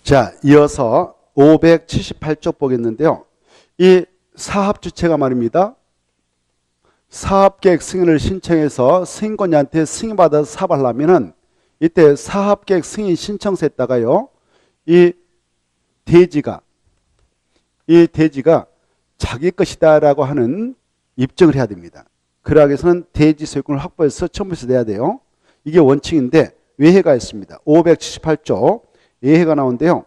자, 이어서 578쪽 보겠는데요. 이 사업주체가 말입니다. 사업계획 승인을 신청해서 승인권자한테 승인받아서 사업하려면은 이때 사업계획 승인 신청서에다가요, 이 대지가 자기 것이다라고 하는 입증을 해야 됩니다. 그러기 위해서는 대지 소유권을 확보해서 첨부해서 내야 돼요. 이게 원칙인데 외해가 있습니다. 578조 외해가 나오는데요.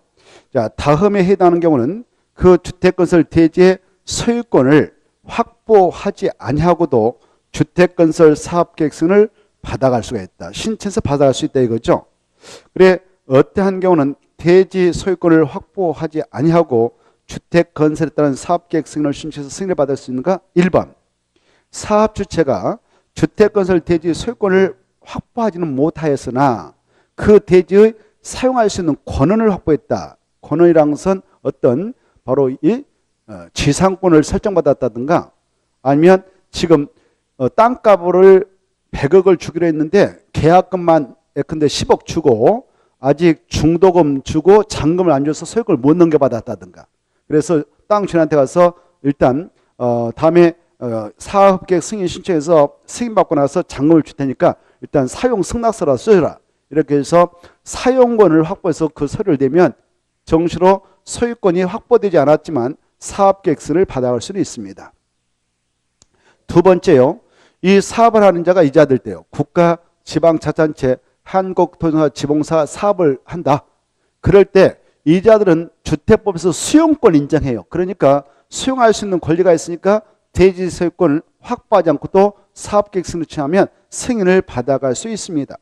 자, 다음에 해당하는 경우는 그 주택건설 대지의 소유권을 확보하지 아니하고도 주택건설 사업계획 승인을 받아갈 수가 있다. 신청해서 받아갈 수 있다 이거죠. 그래, 어떠한 경우는 대지 소유권을 확보하지 아니하고 주택건설에 따른 사업계획 승인을 신청해서 승인을 받을 수 있는가? 1번, 사업주체가 주택건설 대지 소유권을 확보하지는 못하였으나 그 대지의 사용할 수 있는 권한을 확보했다. 권한이라는 것은 어떤 바로 이 지상권을 설정받았다든가, 아니면 지금 땅값을 100억을 주기로 했는데 계약금만 예컨대 10억 주고 아직 중도금 주고 잔금을 안 줘서 소유권을 못 넘겨받았다든가, 그래서 땅 주인한테 가서 일단 다음에 사업계획 승인 신청해서 승인받고 나서 잔금을 줄 테니까 일단 사용 승낙서라 써라, 이렇게 해서 사용권을 확보해서 그 서류를 내면 정시로 소유권이 확보되지 않았지만 사업계획 승인을 받아갈 수는 있습니다. 두 번째요, 이 사업을 하는 자가 이자들 때요, 국가, 지방자치단체, 한국토지공사, 지방사 사업을 한다. 그럴 때 이자들은 주택법에서 수용권 인정해요. 그러니까 수용할 수 있는 권리가 있으니까 대지 소유권을 확보하지 않고도 사업계획 승인을 청하면 승인을 받아갈 수 있습니다.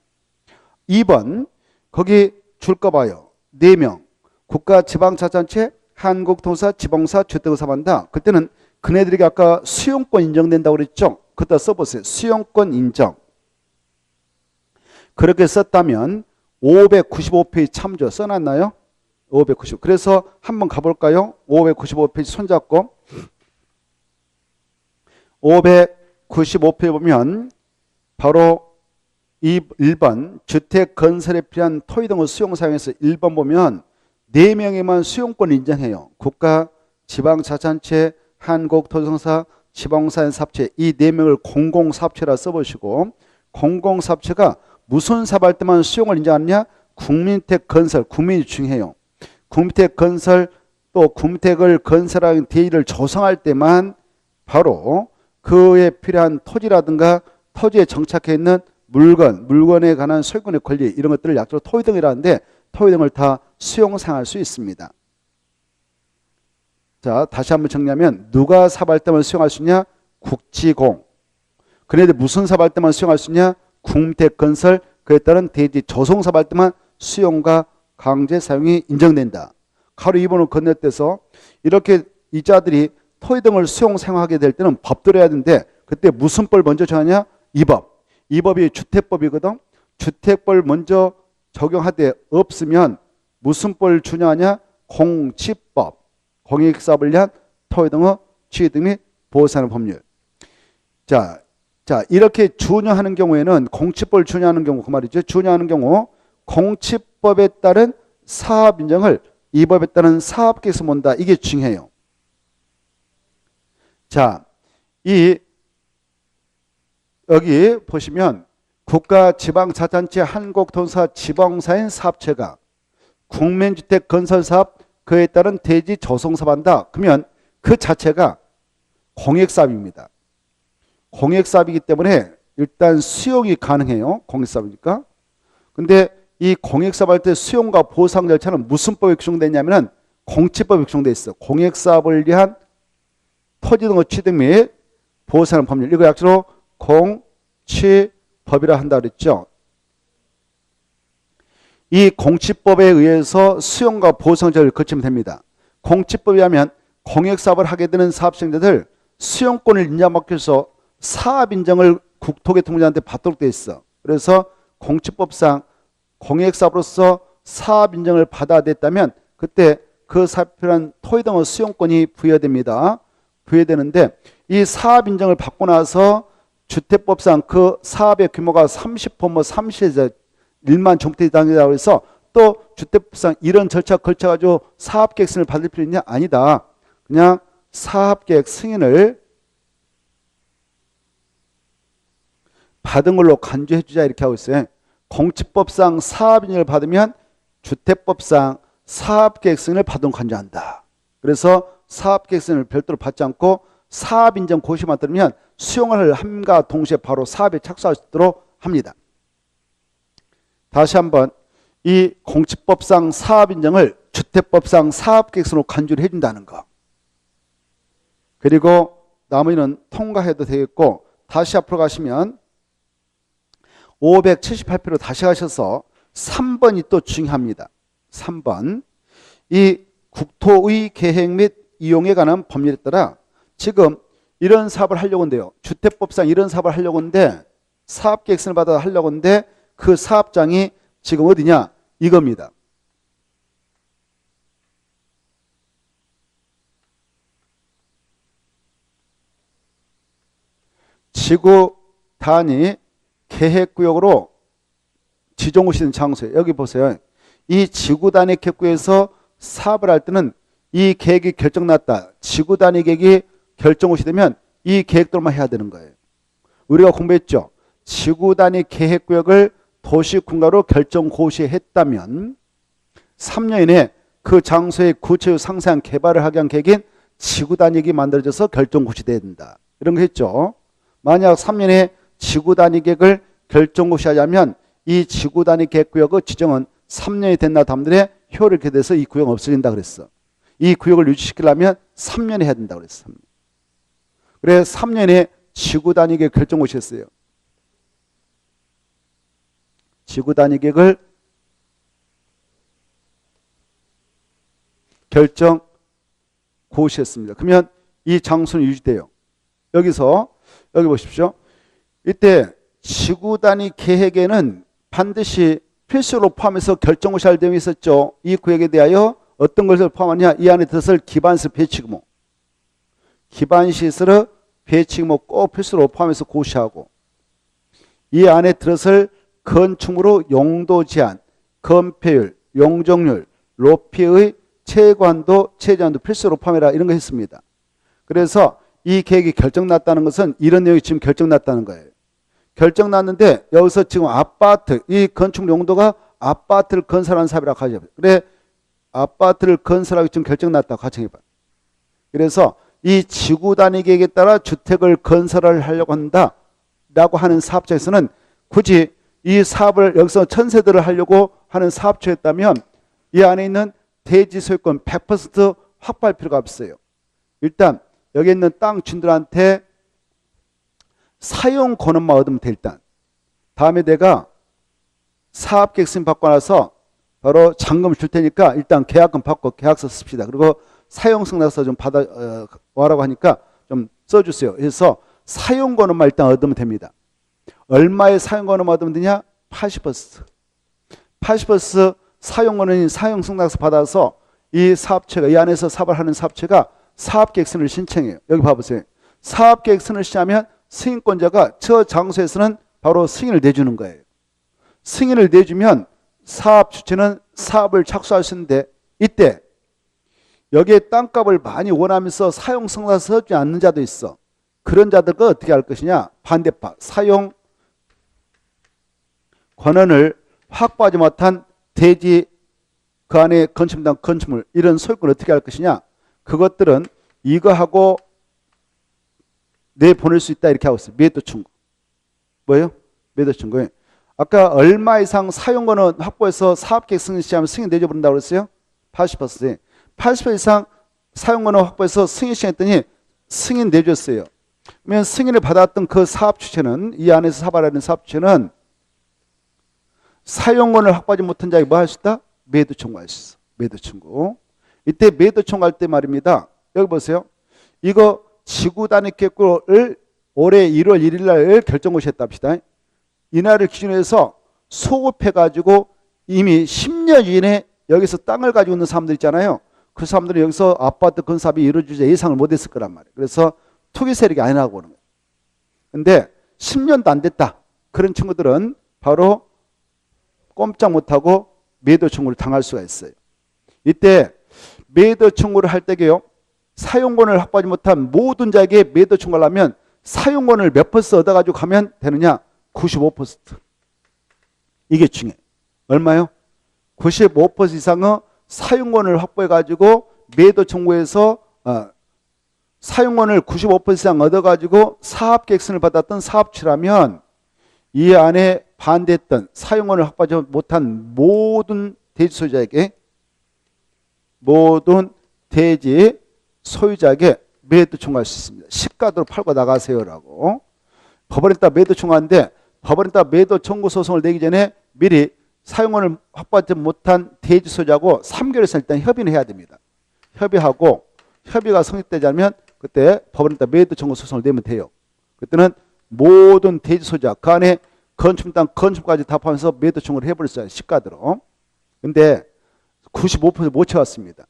2번, 거기 줄 거 봐요. 4명, 국가, 지방자치단체, 한국토지공사, 지방사, 주택공사 한다. 그때는 그네들에게 아까 수용권 인정된다고 그랬죠. 그때 써보세요. 수용권 인정. 그렇게 썼다면 595페이지 참조 써놨나요? 595. 그래서 한번 가볼까요? 595페이지 손잡고 595페이지 보면 바로 이 1번 주택 건설에 필요한 토지 등을 수용 사용해서 1번 보면 4명에만 수용권 인정해요. 국가, 지방자치단체, 한국토지공사, 지방사회 사업체, 이 4명을 공공사업체라 써보시고, 공공사업체가 무슨 사업할 때만 수용을 인정하느냐? 국민주택 건설, 국민이 중요해요. 국민주택 건설, 또 국민주택을 건설하는 대지를 조성할 때만 바로 그에 필요한 토지라든가 토지에 정착해 있는 물건에 관한 소유권의 권리, 이런 것들을 약자로 토지 등이라 하는데 토지 등을 다 수용 사용할 수 있습니다. 자, 다시 한번 정리하면 누가 사업할 때만 수용할 수 있냐? 국지공. 그런데 무슨 사업할 때만 수용할 수 있냐? 국민주택 건설, 그에 따른 대지 조성 사업할 때만 수용과 강제 사용이 인정된다. 가로 2번을 건너뛰어서 이렇게 이자들이 토지 등을 수용 사용하게 될 때는 법대로 해야 되는데 그때 무슨 법 먼저 정하냐? 이 법. 이 법이 주택법이거든. 주택법을 먼저 적용하되 없으면 무슨 법을 준용하냐? 공치법. 공익사업을 위한 토지 등의 취득 및 보호하는 법률. 자, 이렇게 준용하는 경우에는 공치법을 준용하는 경우 그 말이죠. 준용하는 경우 공치법에 따른 사업 인정을 이 법에 따른 사업계획에서 본다. 이게 중요해요. 자, 여기 보시면 국가, 지방자치단체, 한국토지공사, 지방사인 사업체가 국민주택 건설사업, 그에 따른 대지 조성사업 한다. 그러면 그 자체가 공익사업입니다. 공익사업이기 때문에 일단 수용이 가능해요. 공익사업이니까. 근데 이 공익사업 할 때 수용과 보상 절차는 무슨 법에 규정되냐면 공치법에 규정되어 있어. 공익사업을 위한 토지 등의 취득 및 보호하는 법률. 이거 약자로 공치법이라 한다 그랬죠. 이 공치법에 의해서 수용과 보상 절차를 거치면 됩니다. 공치법에 하면 공익사업을 하게 되는 사업시행자들 수용권을 인정받기 위해서 사업 인정을 국토교통부한테 받도록 되어 있어. 그래서 공치법상 공익사업으로서 사업 인정을 받아야 됐다면 그때 그 사업에 필요한 토지 등의 수용권이 부여됩니다. 부여되는데 이 사업 인정을 받고 나서 주택법상 그 사업의 규모가 30% 30에서 1만 정택 단위라고 해서 또 주택법상 이런 절차 걸쳐가지고 사업계획 승인을 받을 필요 있냐? 아니다. 그냥 사업계획 승인을 받은 걸로 간주해주자 이렇게 하고 있어요. 공지법상 사업인증을 받으면 주택법상 사업계획 승인을 받은 간주한다. 그래서 사업계획 승인을 별도로 받지 않고 사업인증 고시만 들으면 수용을 함과 동시에 바로 사업에 착수할 수 있도록 합니다. 다시 한번 이 공지법상 사업인증을 주택법상 사업계획서로 간주를 해준다는 거. 그리고 나머지는 통과해도 되겠고 다시 앞으로 가시면 578페이지로 다시 가셔서 3번이 또 중요합니다. 3번. 이 국토의 계획 및 이용에 관한 법률에 따라 지금 이런 사업을 하려고 한대요. 주택법상 이런 사업을 하려고 하는데 사업계획서를 받아 하려고 하는데 그 사업장이 지금 어디냐? 이겁니다. 지구 단위 계획구역으로 지정하시는 장소에 여기 보세요. 이 지구 단위 계획구역에서 사업을 할 때는 이 계획이 결정났다. 지구 단위 계획이 결정이 되면 이 계획대로만 해야 되는 거예요. 우리가 공부했죠. 지구 단위 계획구역을 도시군가로 결정 고시했다면 3년 이내에 그 장소의 구체적 상세한 개발을 하기 위한 계획인 지구 단위계획이 만들어져서 결정 고시돼야 된다. 이런 거 했죠. 만약 3년에 지구 단위 계획을 결정 고시하자면 이 지구 단위 계획구역의 지정은 3년이 된 다음들에 효력이 돼서 이 구역은 없어진다 그랬어. 이 구역을 유지시키려면 3년에 해야 된다 그랬어. 그래 3년에 지구 단위 계획 결정 고시했어요. 지구 단위 계획을 결정 고시했습니다. 그러면 이 장소는 유지돼요. 여기서 여기 보십시오. 이때 지구 단위 계획에는 반드시 필수로 포함해서 결정 고시할 내용이 있었죠. 이 구역에 대하여 어떤 것을 포함하냐? 이 안에 들어설 기반시설 배치규모, 기반시설의 배치규모 꼭 필수로 포함해서 고시하고 이 안에 들어설 건축물의 용도 제한, 건폐율, 용적률, 높이의 체관도, 체제한도 필수로 포함해라 이런 거 했습니다. 그래서 이 계획이 결정났다는 것은 이런 내용이 지금 결정났다는 거예요. 결정났는데 여기서 지금 아파트, 이 건축물 용도가 아파트를 건설하는 사업이라고 하죠. 그래 아파트를 건설하기 지금 결정났다고 가정해봐. 그래서 이 지구 단위 계획에 따라 주택을 건설을 하려고 한다라고 하는 사업자에서는 굳이 이 사업을 여기서 천세대를 하려고 하는 사업처였다면 이 안에 있는 대지 소유권 100% 확보할 필요가 없어요. 일단 여기 있는 땅 주인들한테 사용 권한만 얻으면 돼. 일단 다음에 내가 사업계획 승인 받고 나서 바로 잔금을 줄 테니까 일단 계약금 받고 계약서 씁시다. 그리고 사용승낙서 좀 받아 와라고 하니까 좀 써주세요. 그래서 사용 권한만 일단 얻으면 됩니다. 얼마의 사용 권한만 얻으면 되냐? 80%. 80% 사용 권한인 사용승낙서 받아서 이 사업체가 이 안에서 사업을 하는 사업체가 사업계획서를 신청해요. 여기 봐보세요. 사업계획서를 신청하면 승인권자가 저 장소에서는 바로 승인을 내주는 거예요. 승인을 내주면 사업 주체는 사업을 착수할 수 있는데 이때 여기에 땅값을 많이 원하면서 사용승낙서 써주지 않는 자도 있어. 그런 자들과 어떻게 할 것이냐? 반대파 사용 권한을 확보하지 못한 대지 그 안에 건축물당 건축물 이런 소유권을 어떻게 할 것이냐? 그것들은 이거하고 내보낼 수 있다 이렇게 하고 있어요. 매도 청구. 뭐예요? 매도 청구. 아까 얼마 이상 사용권은 확보해서 사업계획 승인 시하면 승인 내줘버린다고 그랬어요? 80%. 80% 이상 사용권을 확보해서 승인 시했더니 승인 내줬어요. 그러면 승인을 받았던 그 사업 주체는 이 안에서 사업하는 사업 주체는 사용권을 확보하지 못한 자에게 뭐 할 수 있다? 매도 청구할 수 있어. 매도 청구. 이때 매도 청구할 때 말입니다. 여기 보세요. 이거 지구 단위 계획을 올해 1월 1일 날 결정 고시했다 합시다. 이날을 기준으로 해서 소급해가지고 이미 10년 이내 여기서 땅을 가지고 있는 사람들 있잖아요. 그 사람들은 여기서 아파트 건사업이 이루어지지 예상을 못했을 거란 말이에요. 그래서 투기 세력이 아니라고 하는 거예요. 근데 10년도 안 됐다. 그런 친구들은 바로 꼼짝 못하고 매도 청구를 당할 수가 있어요. 이때 매도 청구를 할 때게요. 사용권을 확보하지 못한 모든 자에게 매도 청구를 하면 사용권을 몇 퍼센트 얻어가지고 가면 되느냐? 95%. 이게 중요해요. 얼마요? 95% 이상의 사용권을 확보해가지고 매도 청구에서 사용권을 95% 이상 얻어가지고 사업계획서를 받았던 사업주라면 이 안에 반대했던 사용권을 확보하지 못한 모든 대지 소유자에게 매도 청구할 수 있습니다. 시가로 팔고 나가세요라고. 법원에 따라 매도 청구하는데 법원에 따라 매도 청구 소송을 내기 전에 미리 사용권을 확보하지 못한 대지 소유자하고 3개월 이상 일단 협의를 해야 됩니다. 협의하고 협의가 성립되지 않으면 그때 법원에 따라 매도 청구 소송을 내면 돼요. 그때는 모든 대지 소유자 그 안에 건축 땅 건축까지 다 포함해서 매도 청구를 해버릴 수 있어요. 시가대로. 근데 95% 못 채웠습니다.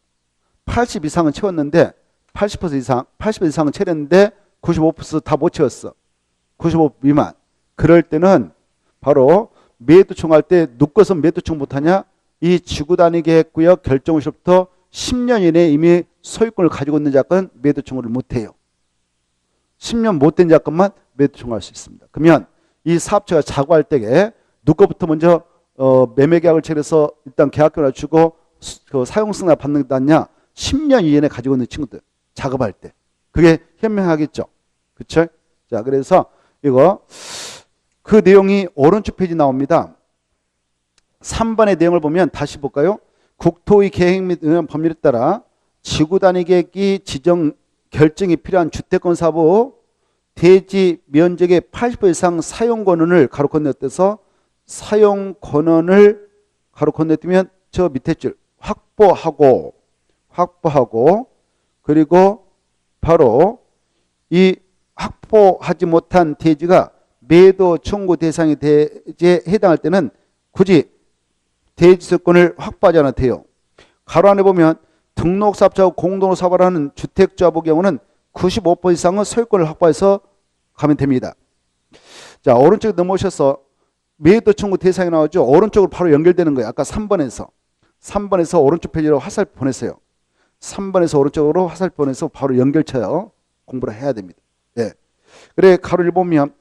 80 이상은 채웠는데 80% 이상은 채웠는데 95% 다 못 채웠어. 95 미만. 그럴 때는 바로 매도 청구할 때 누꺼서 매도 청구 못하냐? 이 지구단위계획구역 결정 시부터 10년 이내에 이미 소유권을 가지고 있는 자건 매도 청구를 못해요. 10년 못된 자건만 매도 청구할 수 있습니다. 그러면 이 사업체가 자구할 때에 누꺼부터 먼저 매매계약을 체결해서 일단 계약권을 주고 그 사용승낙 받는다냐? 10년 이내에 가지고 있는 친구들 작업할 때 그게 현명하겠죠. 그쵸? 자, 그래서 이거 그 내용이 오른쪽 페이지 나옵니다. 3번의 내용을 보면 다시 볼까요? 국토의 계획 및 법률에 따라 지구단위계획이 지정 결정이 필요한 주택권 사업 대지 면적의 80% 이상 사용 권한을 가로 건너뛰어서 사용 권한을 가로 건너뛰면 저 밑에 줄 확보하고 그리고 바로 이 확보하지 못한 대지가 매도 청구 대상의 대지에 해당할 때는 굳이 대지소유권을 확보하지 않아도 돼요. 가로 안에 보면 등록사업자하고 공동으로 사업을 하는 주택조합의 경우는 95% 이상의 소유권을 확보해서 가면 됩니다. 자, 오른쪽에 넘어오셔서 매도 청구 대상이 나오죠. 오른쪽으로 바로 연결되는 거예요. 아까 3번에서 오른쪽 페이지로 화살표 보냈어요. 3번에서 오른쪽으로 화살표 보내서 바로 연결쳐요. 공부를 해야 됩니다. 네. 그래 가로를 보면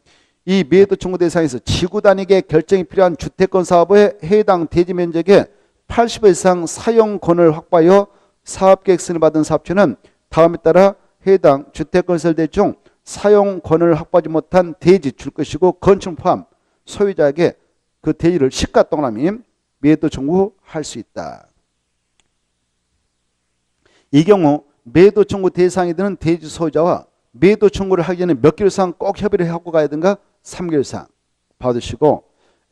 이 매도 청구 대상에서 지구 단위계 결정이 필요한 주택권 사업에 해당 대지 면적의 80% 이상 사용권을 확보하여 사업계획서를 받은 사업주는 다음에 따라 해당 주택권 설대 중 사용권을 확보하지 못한 대지 줄 것이고 건축 포함 소유자에게 그 대지를 시가 동남임 매도 청구할 수 있다. 이 경우 매도 청구 대상이 되는 대지 소유자와 매도 청구를 하기 전에 몇 개월 이상 꼭 협의를 하고 가야 되는가? 3개월 이상 받으시고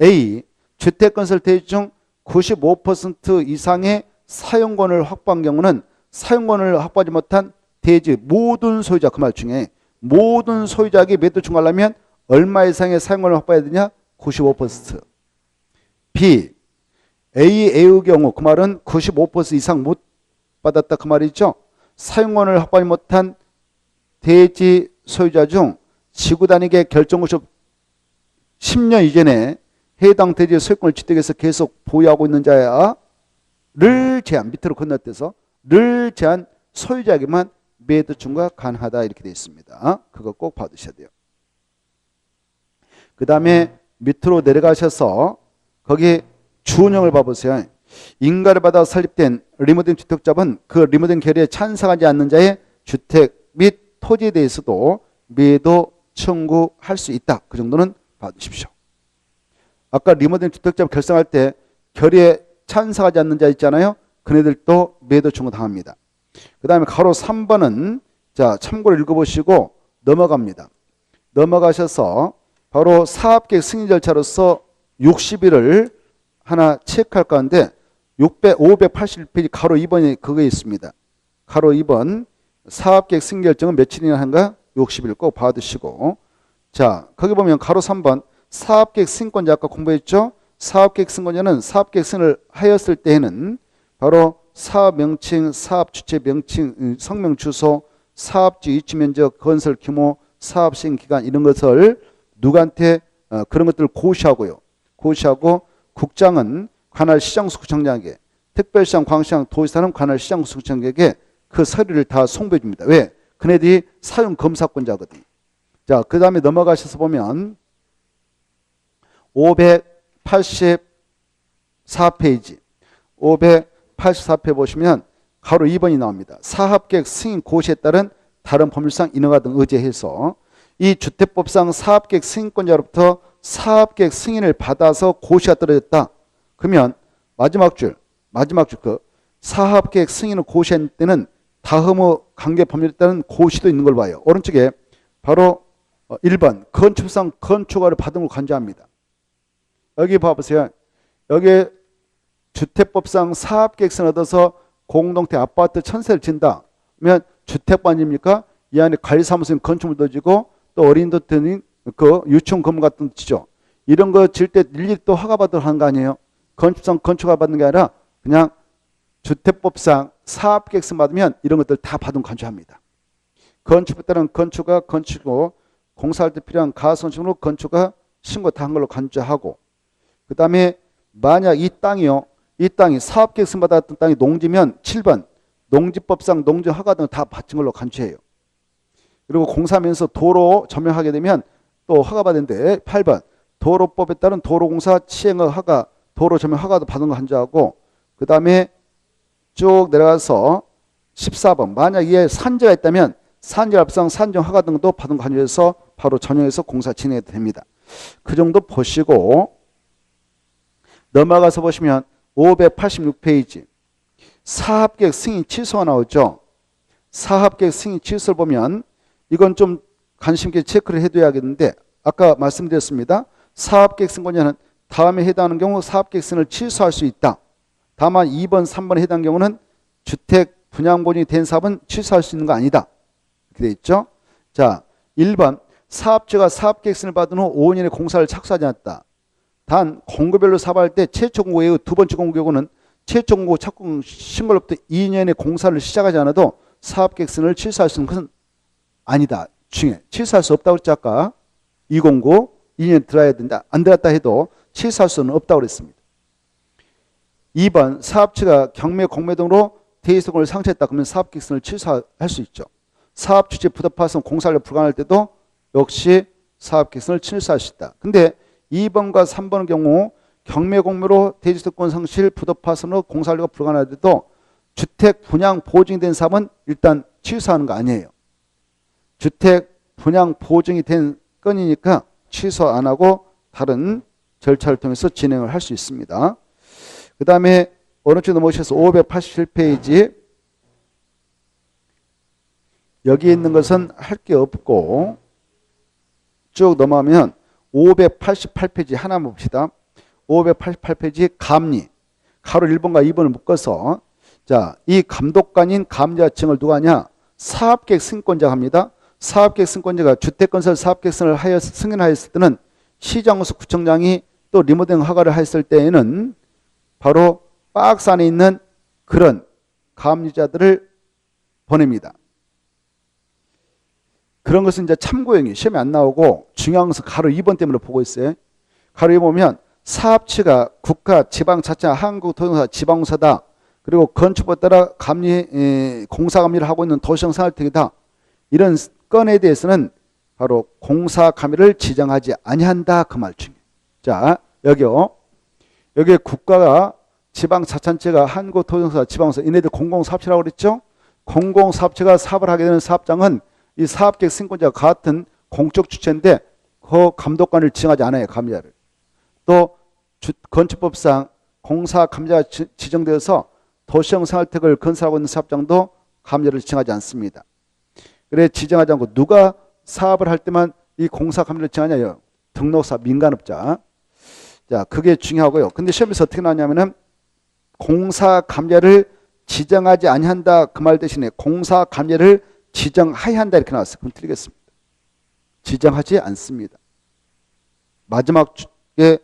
A. 주택건설 대지 중 95% 이상의 사용권을 확보한 경우는 사용권을 확보하지 못한 대지 모든 소유자 그 말 중에 모든 소유자에게 매도 청구하려면 얼마 이상의 사용권을 확보해야 되냐? 95%. B. A의 경우 그 말은 95% 이상 못 받았다 그 말이죠. 사용권을 확보하지 못한 대지 소유자 중 지구단위계 결정구조 10년 이전에 해당 대지의 소유권을 주택에서 계속 보유하고 있는 자를 제한 밑으로 건너뛰어서 를 제한 소유자에게만 매도 청구가 가능하다 이렇게 되어 있습니다. 그거 꼭 받으셔야 돼요. 그 다음에 밑으로 내려가셔서 거기 주운영을 봐보세요. 인가를 받아 설립된 리모델링 주택자은 그 리모델링 결의에 찬성하지 않는 자의 주택 및 토지에 대해서도 매도 청구할 수 있다. 그 정도는 봐두십시오. 아까 리모델링 주택자 결성할 때 결의에 찬성하지 않는 자 있잖아요. 그네들도 매도 청구 당합니다. 그 다음에 가로 3번은 자 참고로 읽어보시고 넘어갑니다. 넘어가셔서 바로 사업계획 승인 절차로서 60일을 하나 체크할 건데 581페이지 가로 2번이 그거에 있습니다. 가로 2번 사업계획 승인 결정은 며칠이나 한가? 60일 꼭 봐두시고 자 거기 보면 가로 3번 사업계획 승인권자 아까 공부했죠? 사업계획 승인권자는 사업계획 승인을 하였을 때에는 바로 사업 명칭, 사업 주체 명칭, 성명 주소, 사업지 위치 면적, 건설 규모, 사업 시행 기간 이런 것을 누구한테 그런 것들을 고시하고요. 고시하고 국장은 관할 시장구청장에게, 특별시장, 광시장, 도지사는 관할 시장구청장에게 그 서류를 다 송부해 줍니다. 왜? 그네들이 사용 검사권자거든요. 자, 그 다음에 넘어가셔서 보면 584페이지 584페이지 보시면 가로 2번이 나옵니다. 사업계획 승인 고시에 따른 다른 법률상 인허가 등 의제해서 이 주택법상 사업계획 승인권자로부터 사업계획 승인을 받아서 고시가 떨어졌다. 그러면 마지막 줄 그 사업계획 승인을 고시할 때는 다음의 관계 법률에 따른 고시도 있는 걸 봐요. 오른쪽에 바로 1번 건축상 건축허가를 받은 걸 간주합니다. 여기 봐보세요. 여기 주택법상 사업계획서를 얻어서 공동택 아파트 천세를 진다. 그러면 주택반입니까? 이 안에 관리사무소인 건축물 넣어지고 또 어린이도 드는 그 유치원 건물 같은 지죠. 이런 거 질 때 일일이 또 허가받으러 하는 거 아니에요? 건축상 건축허가 받는 게 아니라 그냥 주택법상 사업계획서 받으면 이런 것들 다 받은 간주합니다. 건축에 따른 건축가 건축이고 공사할 때 필요한 가선식으로 건축가 신고 다 한 걸로 간주하고 그 다음에 만약 이 땅이요. 이 땅이 사업계획서 받았던 땅이 농지면 7번 농지법상 농지 허가 등을 다 받은 걸로 간주해요. 그리고 공사하면서 도로 점용하게 되면 또 허가받은데 8번 도로법에 따른 도로공사 시행의 허가 도로 점용 허가도 받은 거 간주하고 그 다음에 쭉 내려가서 14번 만약 이에 산재가 있다면 산재합상 산정 허가 등도 받은 거 간주해서 바로 전용해서 공사 진행해도 됩니다. 그 정도 보시고 넘어가서 보시면 586페이지 사업계획 승인 취소가 나오죠. 사업계획 승인 취소를 보면 이건 좀 관심 있게 체크를 해둬야겠는데 아까 말씀드렸습니다. 사업계획 승인권자는 다음에 해당하는 경우 사업계획 승인을 취소할 수 있다. 다만 2번, 3번에 해당하는 경우는 주택 분양본이 된 사업은 취소할 수 있는 거 아니다. 이렇게 돼 있죠. 자, 1번 사업주가 사업계획 승인을 받은 후 5년 이내 공사를 착수하지 않았다. 단 공고별로 사업할 때 최초 공고 외의 두 번째 공고 경우는 최초 공고 착공 신고로부터 2년의 공사를 시작하지 않아도 사업계획 승인을 취소할 수 있는 것은 아니다. 중에 취소할 수 없다고 그랬죠. 아까 이 공고 2년 들어야 된다. 안 들었다 해도 취소할 수는 없다고 그랬습니다. 2번 사업주가 경매 공매 등으로 대리소송을 상실했다. 그러면 사업계획 승인을 취소할 수 있죠. 사업 주체 부도파손 공사를 불가능할 때도 역시 사업계획 승인을 취소할 수 있다. 근데 2번과 3번의 경우 경매 공매로 대지소권 상실 부도파손으로 공사료가 불가능할 때도 주택 분양 보증이 된 사업은 일단 취소하는 거 아니에요. 주택 분양 보증이 된 건이니까 취소 안 하고 다른 절차를 통해서 진행을 할 수 있습니다. 그 다음에 오른쪽 넘어오셔서 587페이지 여기 있는 것은 할 게 없고 쭉 넘어가면 588페이지 하나만 봅시다. 588페이지 감리 가로 1번과 2번을 묶어서 자, 이 감독관인 감리자층을 누가 하냐? 사업계획 승인권자가 합니다. 사업계획 승인권자가 주택건설 사업계획 승인을 승인하였을 때는 시장구수 구청장이 또 리모델링 허가를 했을 때에는 바로 박스 안에 있는 그런 감리자들을 보냅니다. 그런 것은 이제 참고용이 시험에 안 나오고 중요한 것은 가로 2번 때문에 보고 있어요. 가로 2번 보면 사업체가 국가, 지방자치, 한국도정사, 지방공사다. 그리고 건축법에 따라 감리, 공사감리를 하고 있는 도시정산할택이다. 이런 건에 대해서는 바로 공사감리를 지정하지 아니한다. 그 말 중에. 자, 여기요. 여기에 국가가 지방자치단체가 한국도정사, 지방공사 이네들 공공사업체라고 그랬죠. 공공사업체가 사업을 하게 되는 사업장은 이 사업계획 승인권자와 같은 공적 주체인데 그 감독관을 지정하지 않아요. 감리자를. 또 건축법상 공사감리자가 지정되어서 도시형생활택을 건설하고 있는 사업장도 감리자를 지정하지 않습니다. 그래 지정하지 않고 누가 사업을 할 때만 이 공사감리를 지정하냐요. 등록사 민간업자. 자, 그게 중요하고요. 근데 시험에서 어떻게 나왔냐면은 공사감리자를 지정하지 아니한다 그 말 대신에 공사감리자를 지정하여야 한다 이렇게 나왔어요. 그럼 틀리겠습니다. 지정하지 않습니다. 마지막 에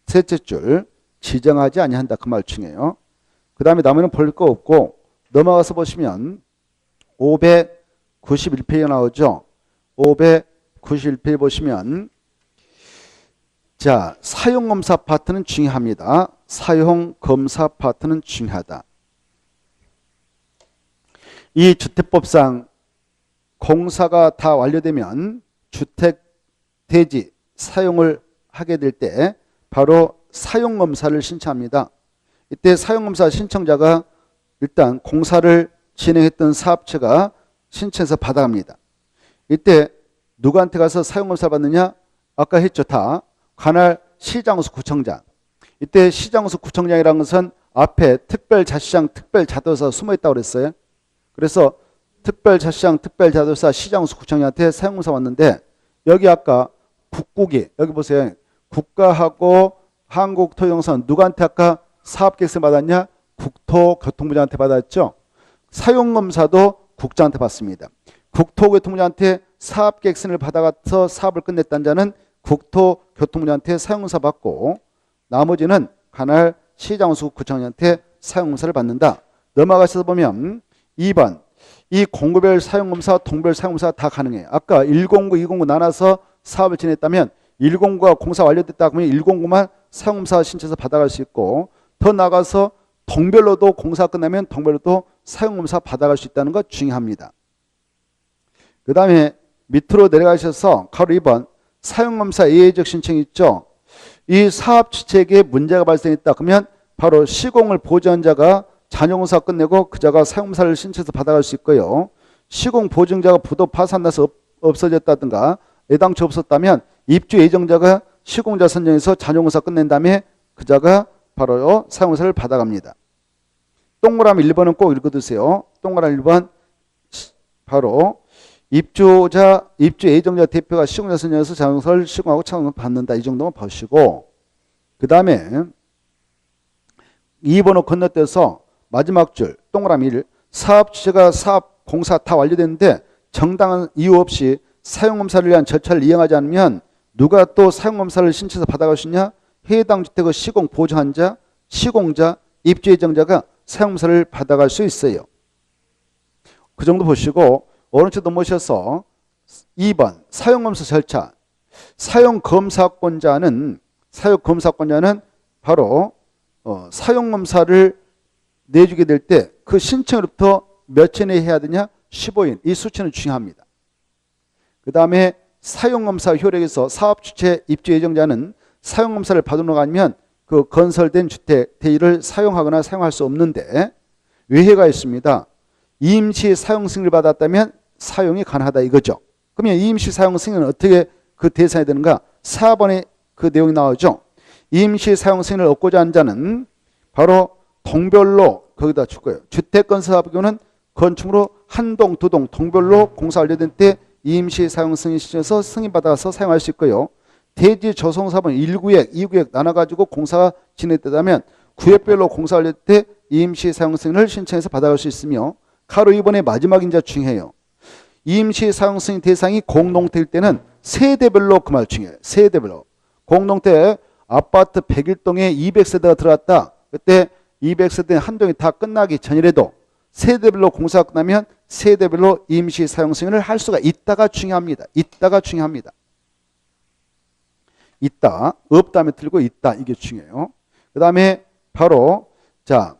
셋째 줄 지정하지 아니한다 그 말 중에요. 그 다음에 나머지는 볼 거 없고 넘어가서 보시면 591페이지가 나오죠. 591페이지 보시면 자 사용검사 파트는 중요합니다. 사용 검사 파트는 중요하다. 이 주택법상 공사가 다 완료되면 주택 대지 사용을 하게 될 때 바로 사용검사를 신청합니다. 이때 사용검사 신청자가 일단 공사를 진행했던 사업체가 신청해서 받아갑니다. 이때 누구한테 가서 사용검사를 받느냐? 아까 했죠. 다 관할 시장수 구청장. 이때 시장수 구청장이라는 것은 앞에 특별자치장 특별자도사 숨어있다고 그랬어요. 그래서 특별자치장 특별자도사 시장수 구청장한테 사용검사 왔는데 여기 아까 국국이 여기 보세요. 국가하고 한국토지공사는 누구한테 아까 사업계획서 받았냐? 국토교통부장한테 받았죠. 사용검사도 국장한테 받습니다. 국토교통부장한테 사업계획서를 받아가서 사업을 끝냈다는 자는 국토교통부장한테 사용검사 받고 나머지는 관할 시장수 구청장한테 사용검사를 받는다. 넘어가셔서 보면 2번 이 공구별 사용검사 동별 사용검사 다 가능해요. 아까 109, 209 나눠서 사업을 진행했다면 109가 공사 완료됐다 그러면 109만 사용검사 신청해서 받아갈 수 있고 더 나가서 동별로도 공사 끝나면 동별로도 사용검사 받아갈 수 있다는 것 중요합니다. 그 다음에 밑으로 내려가셔서 가로 2번 사용검사 예외적 신청이 있죠. 이 사업 주체에 문제가 발생했다 그러면 바로 시공을 보전자가 잔여공사 끝내고 그자가 사용검사를 신청해서 받아갈 수 있고요. 시공 보증자가 부도 파산나서 없어졌다든가 애당초 없었다면 입주 예정자가 시공자 선정해서 잔여공사 끝낸 다음에 그자가 바로 사용검사를 받아갑니다. 동그라미 1번은 꼭 읽어두세요. 동그라미 1번 바로 입주 예정자 대표가 시공자 선정해서 잔여공사를 시공하고 차공을 받는다. 이 정도만 보시고 그 다음에 2번을 건너뛰어서 마지막 줄 동그라미 1 사업 주체가 사업 공사 다 완료됐는데 정당한 이유 없이 사용검사를 위한 절차를 이행하지 않으면 누가 또 사용검사를 신청해서 받아갈 수 있냐? 해당 주택의 시공 보증한 자, 시공자, 입주 예정자가 사용검사를 받아갈 수 있어요. 그 정도 보시고 오른쪽 넘어오셔서 2번 사용검사 절차. 사용검사권자는 바로 사용검사를 내주게 될 때 그 신청으로부터 며칠 내에 해야 되냐? 15일. 이 수치는 중요합니다. 그 다음에 사용검사 효력에서 사업주체 입주 예정자는 사용검사를 받으러 가면 그 건설된 주택 대지를 사용하거나 사용할 수 없는데 외해가 있습니다. 임시 사용 승인을 받았다면 사용이 가능하다 이거죠. 그러면 임시 사용 승인은 어떻게 그 대상이 되는가? 4번에 그 내용이 나오죠. 임시 사용 승인을 얻고자 하는 자는 바로 동별로 거기다 줄 거예요. 주택건설사업경우는 건축물로 한 동, 두 동, 동별로 공사 완료된 때 임시 사용 승인 시청해서 승인받아서 사용할 수 있고요. 대지 조성사업은 1구역, 2구역 나눠가지고 공사가 진행됐다면 구역별로 공사 완료될 때 임시 사용 승인을 신청해서 받아갈 수 있으며 가로 2번의 마지막 인자 중요해요. 임시 사용 승인 대상이 공동태일 때는 세대별로 그 말 중요해요. 세대별로. 공동태 아파트 101동에 200세대가 들어왔다. 그때 200세대 한 동이 다 끝나기 전이라도 세대별로 공사가 끝나면 세대별로 임시 사용 승인을 할 수가 있다가 중요합니다. 있다가 중요합니다. 있다. 없다면 틀리고 있다. 이게 중요해요. 그 다음에 바로 자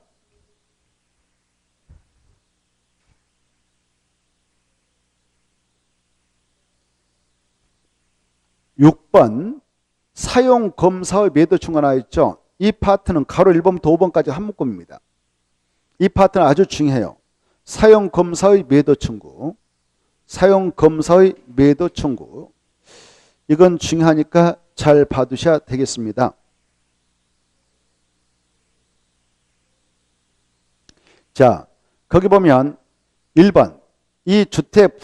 6번 사용검사의 매도 청구가 나와 있죠. 이 파트는 가로 1번부터 5번까지 한 묶음입니다. 이 파트는 아주 중요해요. 사용검사의 매도 청구. 사용검사의 매도 청구. 이건 중요하니까 잘 봐두셔야 되겠습니다. 자, 거기 보면 1번 이 주택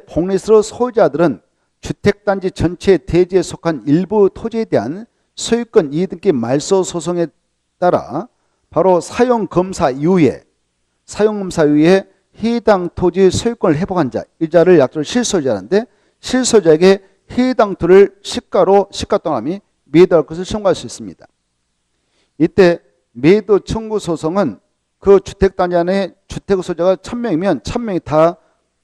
복리스러 소유자들은 주택단지 전체 대지에 속한 일부 토지에 대한 소유권 이의등기 말소 소송에 따라 바로 사용검사 이후에 해당 토지 소유권을 회복한 자, 이 자를 약조를 실소유자인데 실소유자에게 해당 토를 시가동함이 매도할 것을 청구할 수 있습니다. 이때 매도 청구 소송은 그 주택단지 안에 주택 소유자가 1000명이면 1000명이 다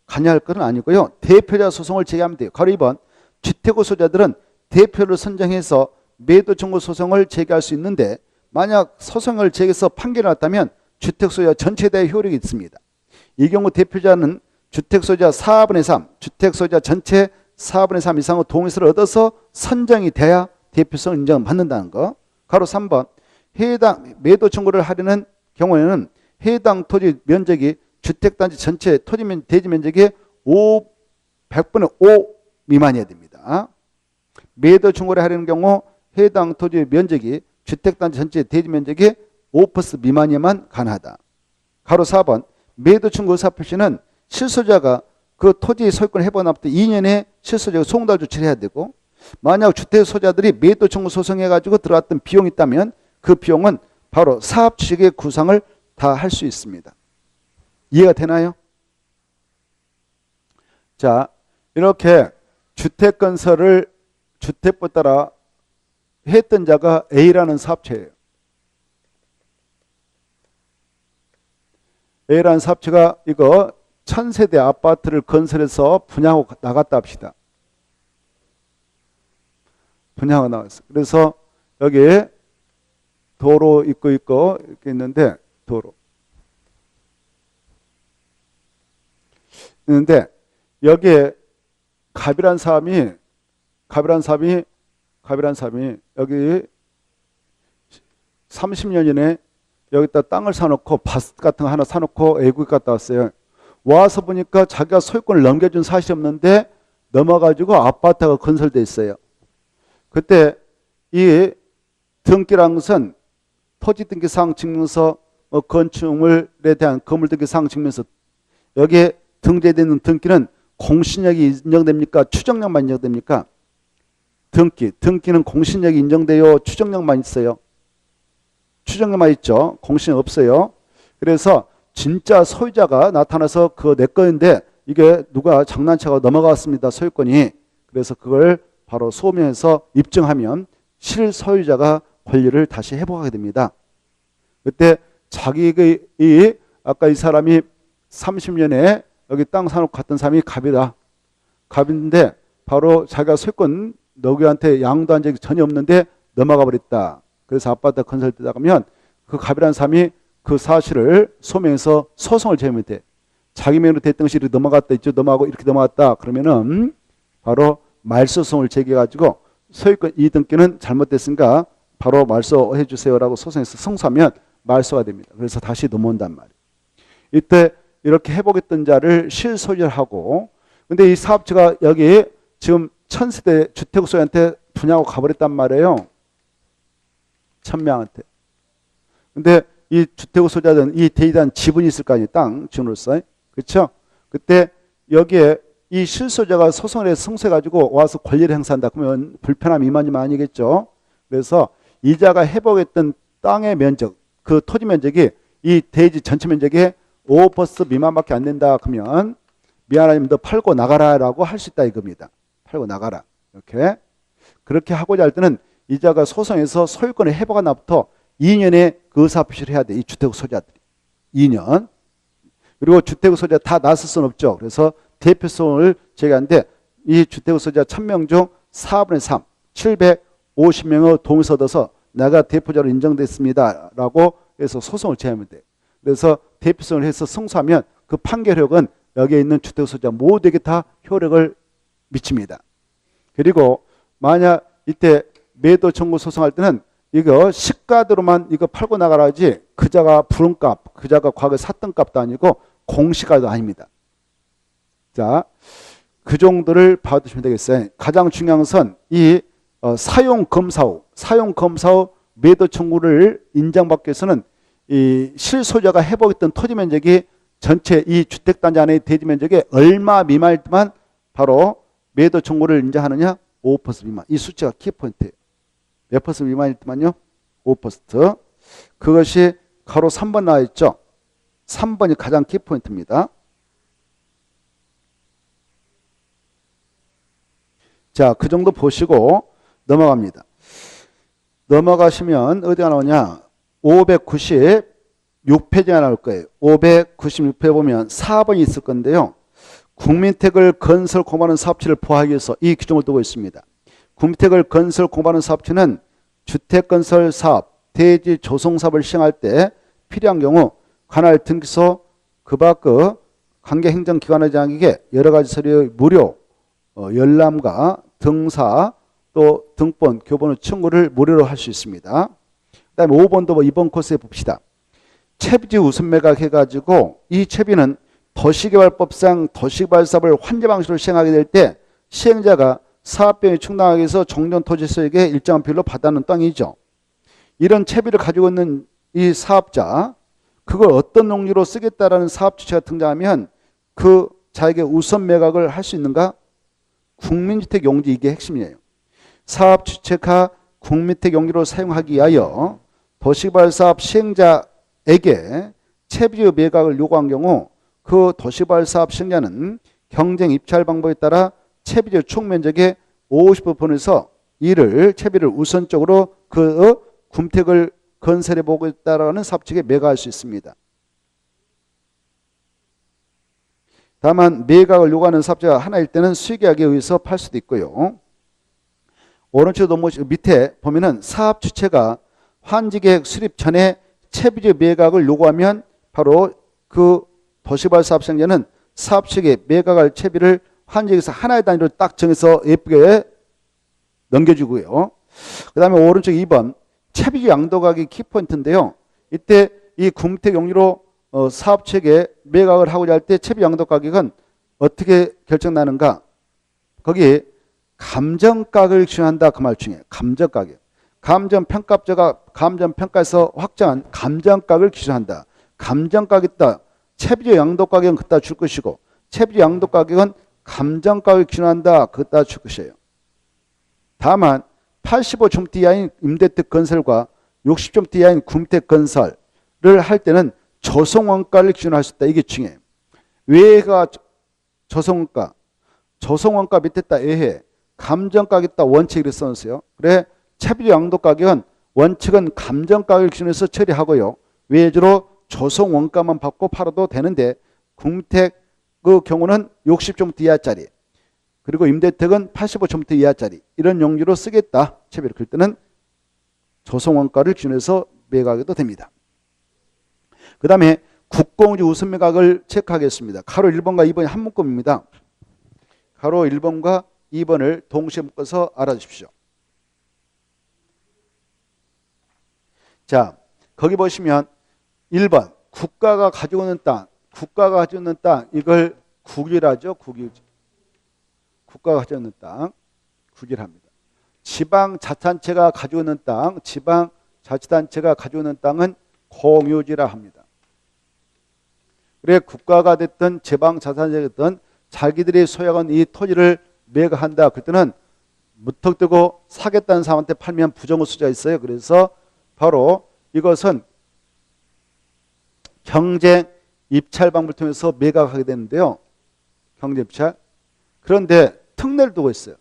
관여할 것은 아니고요. 대표자 소송을 제기하면 돼요. 가로 2번 주택 소유자들은 대표를 선정해서 매도 청구 소송을 제기할 수 있는데 만약 소송을 제기해서 판결이 났다면 주택소유자 전체에 대해 효력이 있습니다. 이 경우 대표자는 주택소유자 4분의 3, 주택소유자 전체 4분의 3 이상의 동의서를 얻어서 선정이 돼야 대표성을 인정받는다는 거. 가로 3번 해당 매도 청구를 하려는 경우에는 해당 토지 면적이 주택단지 전체 대지 면적의 100분의 5 미만이어야 됩니다. 매도 청구를 하려는 경우 해당 토지 면적이 주택단지 전체 대지 면적의 5% 미만이면 가능하다. 가로 4번 매도 청구 의사표시는 실소유자가 그 토지 소유권을 해보고 나부터 2년에 실소유자가 송달 조치를 해야 되고 만약 주택 소유자들이 매도 청구 소송해가지고 들어왔던 비용이 있다면 그 비용은 바로 사업주택의 구상을 다 할 수 있습니다. 이해가 되나요? 자, 이렇게 주택 건설을 주택법 따라 했던 자가 A라는 사업체예요. A라는 사업체가 이거 1000세대 아파트를 건설해서 분양하고 나갔다 합시다. 분양하고 나왔어요. 그래서 여기 도로 있고 이렇게 있는데 도로 있는데 여기에 갑이란 사람이 여기 30년 전에 여기다 땅을 사놓고 밭 같은 거 하나 사놓고 애국에 갔다 왔어요. 와서 보니까 자기가 소유권을 넘겨준 사실이 없는데 넘어가지고 아파트가 건설돼 있어요. 그때 이 등기란 것은 토지등기사항 증명서 건축물에 대한 건물등기사항 증명서 여기에 등재되어 있는 등기는 공신력이 인정됩니까? 추정력만 인정됩니까? 등기는 공신력이 인정돼요? 추정력만 있어요? 추정력만 있죠. 공신력 없어요. 그래서 진짜 소유자가 나타나서 그거 내 거인데 이게 누가 장난쳐가 넘어갔습니다. 소유권이. 그래서 그걸 바로 소명해서 입증하면 실소유자가 권리를 다시 회복하게 됩니다. 그때 자기의 아까 이 사람이 30년에 여기 땅 사놓고 갔던 사람이 갑이다. 갑인데 바로 자기가 소유권 너구한테 양도 한 적이 전혀 없는데 넘어가 버렸다. 그래서 아파트 건설되다 가면 그 갑이라는 사람이 그 사실을 소명해서 소송을 제기하면 돼. 자기 명의로 됐던 것이 이렇게 넘어갔다 있죠. 넘어가고 이렇게 넘어갔다. 그러면은 바로 말소송을 제기해가지고 소유권 이 등기는 잘못됐으니까 바로 말소해 주세요라고 소송해서 승소하면 말소가 됩니다. 그래서 다시 넘어온단 말이에요. 이때 이렇게 회복했던 자를 실소유하고 근데 이 사업체가 여기 지금 1000세대 주택 소유한테 분양하고 가버렸단 말이에요. 1000명한테. 근데 이 주택 소유자들은 이 대지단 지분이 있을 거 아니에요. 땅 지분으로서. 그렇죠? 그때 여기에 이 실소유자가 소송을 해서 승소해가지고 와서 권리를 행사한다. 그러면 불편함 이만이면 아니겠죠. 그래서 이자가 회복했던 땅의 면적, 그 토지 면적이 이 대지 전체 면적의 5% 미만밖에 안 된다. 그러면 미안하지만 너 팔고 나가라라고 할 수 있다 이겁니다. 팔고 나가라. 이렇게. 그렇게 하고자 할 때는 이자가 소송해서 소유권의 회복한 날부터 2년의 그 의사표시를 해야 돼. 이 주택 소유자들이. 2년. 그리고 주택 소유자 다 나설 수는 없죠. 그래서 대표성을 제기하는데 이 주택 소유자 1000명 중 4분의 3, 750명의 동의서 얻어서 내가 대표자로 인정됐습니다. 라고 해서 소송을 제기하면 돼. 그래서 대표성을 해서 승소하면 그 판결력은 여기에 있는 주택 소유자 모두에게 다 효력을 미칩니다. 그리고 만약 이때 매도 청구 소송할 때는 이거 시가대로만 이거 팔고 나가라지 그자가 부른 값, 그자가 과거에 샀던 값도 아니고 공시가도 아닙니다. 자, 그 정도를 봐두시면 되겠어요. 가장 중요한 것은 이 사용검사 후 매도 청구를 인정받기 위해서는 이 실소유자가 회복했던 토지 면적이 전체 이 주택단지 안의 대지 면적의 얼마 미만일 때만 바로 매도 청구를 인정하느냐? 5% 미만. 이 숫자가 키포인트예요. 몇 퍼센트 미만일 때만요? 5%. 그것이 가로 3번 나와 있죠? 3번이 가장 키포인트입니다. 자, 그 정도 보시고 넘어갑니다. 넘어가시면 어디가 나오냐? 596페이지가 나올 거예요. 596페이지 보면 4번이 있을 건데요. 국민택을 건설 공부하는 사업체를 보호하기 위해서 이 규정을 두고 있습니다. 국민택을 건설 공부하는 사업체는 주택건설 사업, 대지 조성 사업을 시행할 때 필요한 경우 관할 등기소 그 밖의 관계행정기관의장에게 여러 가지 서류의 무료 열람과 등사 또 등본, 교본의 청구를 무료로 할 수 있습니다. 그 다음에 5번도 이번 코스에 봅시다. 채비지 우선 매각해가지고 이 채비는 도시개발법상 도시개발 사업을 환제 방식으로 시행하게 될 때 시행자가 사업비용이 충당하기 위해서 종전토지소에게 일정한 비율로 받아는 땅이죠. 이런 채비를 가지고 있는 이 사업자, 그걸 어떤 용지로 쓰겠다라는 사업 주체가 등장하면 그 자에게 우선 매각을 할 수 있는가? 국민주택 용지, 이게 핵심이에요. 사업 주체가 국민주택 용지로 사용하기 위하여 도시개발 사업 시행자에게 채비의 매각을 요구한 경우 그 도시개발 사업 시행자는 경쟁 입찰 방법에 따라 채비의 총 면적의 50%에서 이를 채비를 우선적으로 그 군택을 건설해 보겠다라는 사업체에 매각할 수 있습니다. 다만 매각을 요구하는 사업자가 하나일 때는 수의계약에 의해서 팔 수도 있고요. 오른쪽 밑에 보면은 사업 주체가 환지계획 수립 전에 채비지 매각을 요구하면 바로 그 도시개발 사업 시행자는 사업 측에 매각할 채비를 환지계획에서 하나의 단위로 딱 정해서 예쁘게 넘겨주고요. 그 다음에 오른쪽 2번 채비지 양도가격이 키포인트인데요. 이때 이 군택 용지로 사업체계 매각을 하고자 할 때 채비 양도 가격은 어떻게 결정나는가? 거기 감정가격을 기준한다, 그 말 중에 감정가격. 감정평가자가 감정평가에서 확정한 감정가격을 기준한다. 감정가격이다. 채비지 양도 가격은 그따 줄 것이고 채비지 양도 가격은 감정가격을 기준한다, 그따 줄 것이에요. 다만 85종 이하인 임대택 건설과 60종 이하인 군택 건설을 할 때는 조성원가를 기준할 수 있다. 이게 중요해요. 외가 조성원가, 조성원가 밑에 있다 외해, 감정가격 있다 원칙을 써놓으세요. 그래 채비지 양도 가격은 원칙은 감정가격을 기준해서 처리하고요. 외주로 조성원가만 받고 팔아도 되는데 군택 그 경우는 60종 이하짜리 그리고 임대택은 85종 이하짜리 이런 용지로 쓰겠다. 채비를 그럴 때는 조성원가를 기준해서 매각해도 됩니다. 그 다음에 국공지 우선 매각을 체크하겠습니다. 가로 1번과 2번이 한 묶음입니다. 가로 1번과 2번을 동시에 묶어서 알아주십시오. 자, 거기 보시면 1번 국가가 가지고 있는 땅, 국가가 가지고 있는 땅 이걸 국유라죠. 국유. 국가가 가지고 있는 땅 국유랍니다. 지방자치단체가 가지고 있는 땅, 지방자치단체가 가지고 있는 땅은 공유지라 합니다. 그래 국가가 됐든 지방자치단체가 됐든 자기들이 소유한 이 토지를 매각한다. 그때는 무턱대고 사겠다는 사람한테 팔면 부정수수가 있어요. 그래서 바로 이것은 경쟁 입찰 방법을 통해서 매각하게 되는데요. 경쟁 입찰. 그런데 특례를 두고 있어요.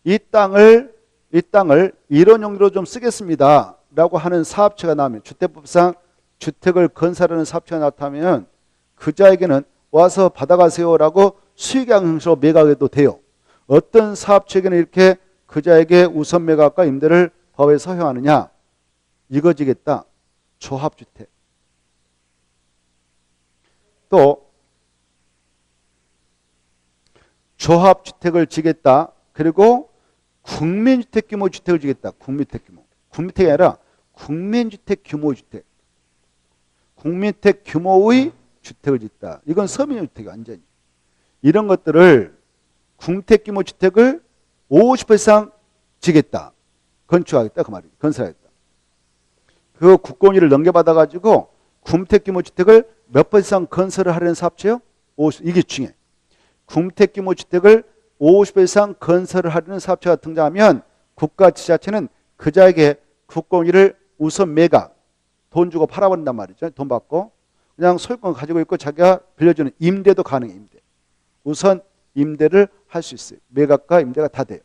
이 땅을 이런 용도로 좀 쓰겠습니다. 라고 하는 사업체가 나오면 주택법상 주택을 건설하는 사업체가 나타나면 그자에게는 와서 받아가세요라고 수익양 형식으로 매각해도 돼요. 어떤 사업체에게는 이렇게 그자에게 우선 매각과 임대를 법에서 허용하느냐? 이거지겠다. 조합주택. 또 조합주택을 지겠다. 그리고 국민주택 규모 주택을 지겠다. 국민주택 규모. 국민주택이 아니라 국민주택 규모 주택. 국민주택 규모의 주택을 짓다. 이건 서민주택이 완전히. 이런 것들을 국택 규모 주택을 50% 이상 지겠다. 건축하겠다. 그 말이에요. 건설하겠다. 그 국공유를 넘겨받아가지고 국택 규모 주택을 몇 번 이상 건설을 하려는 사업체요? 50, 이게 중요해. 국택 규모 주택을 50배 이상 건설을 하려는 사업체가 등장하면 국가 지자체는 그자에게 국공유를 우선 매각, 돈 주고 팔아버린단 말이죠. 돈 받고. 그냥 소유권 가지고 있고 자기가 빌려주는 임대도 가능해. 임대. 우선 임대를 할 수 있어요. 매각과 임대가 다 돼요.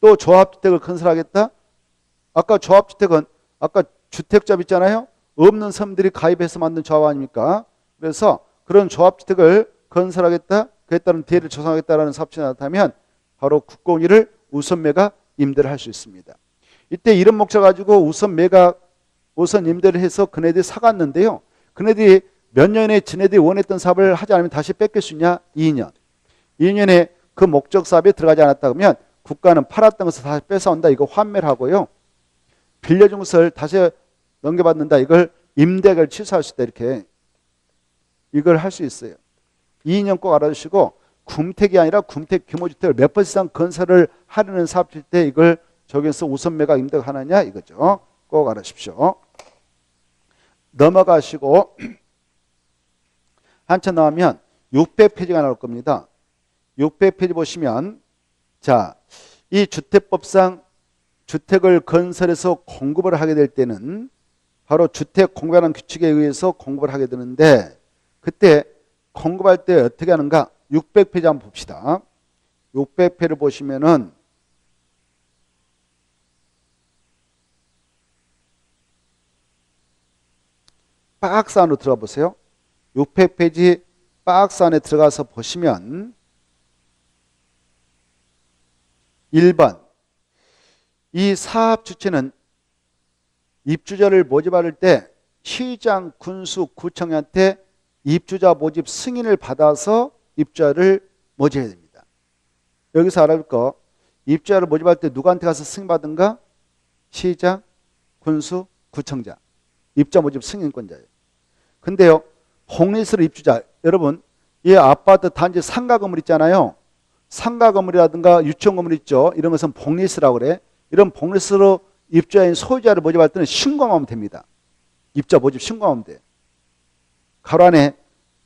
또 조합주택을 건설하겠다. 아까 조합주택은 아까 주택조합 있잖아요. 없는 사람들이 가입해서 만든 조합 아닙니까? 그래서 그런 조합주택을 건설하겠다. 그에 따른 대를 조성하겠다라는 사업체가 나타나면 바로 국공유를 우선 매각 임대를 할 수 있습니다. 이때 이런 목적 가지고 우선 매각, 우선 임대를 해서 그네들이 사갔는데요. 그네들이 몇 년에 지네들이 원했던 사업을 하지 않으면 다시 뺏길 수 있냐? 2년. 2년에 그 목적 사업에 들어가지 않았다 그러면 국가는 팔았던 것을 다시 뺏어온다. 이거 환매를 하고요. 빌려준 것을 다시 넘겨받는다. 이걸 임대를 취소할 수 있다. 이렇게 이걸 할 수 있어요. 2년 꼭 알아주시고 군택이 아니라 군택 규모주택을 몇 번 이상 건설을 하려는 사업일 때 이걸 적용해서 우선 매각 임대가 하느냐 이거죠. 꼭 알아주십시오. 넘어가시고 한참 나오면 600페이지가 나올 겁니다. 600페이지 보시면 자, 이 주택법상 주택을 건설해서 공급을 하게 될 때는 바로 주택 공급하는 규칙에 의해서 공급을 하게 되는데 그때 공급할 때 어떻게 하는가? 600페이지 한번 봅시다. 600페이지를 보시면은 박스 안으로 들어가 보세요. 600페이지 박스 안에 들어가서 보시면 1번 이 사업 주체는 입주자를 모집할 때 시장, 군수, 구청한테 입주자 모집 승인을 받아서 입주자를 모집해야 됩니다. 여기서 알아볼 거 입주자를 모집할 때 누구한테 가서 승인받은가? 시장, 군수, 구청장. 입주자 모집 승인권자예요. 근데요. 공리시설 입주자 여러분 이 아파트 단지 상가 건물 있잖아요. 상가 건물이라든가 유치원 건물 있죠. 이런 것은 복리스라고 그래. 이런 복리스로 입주자인 소유자를 모집할 때는 신고만 하면 됩니다. 입주자 모집 신고하면 돼. 가로 안에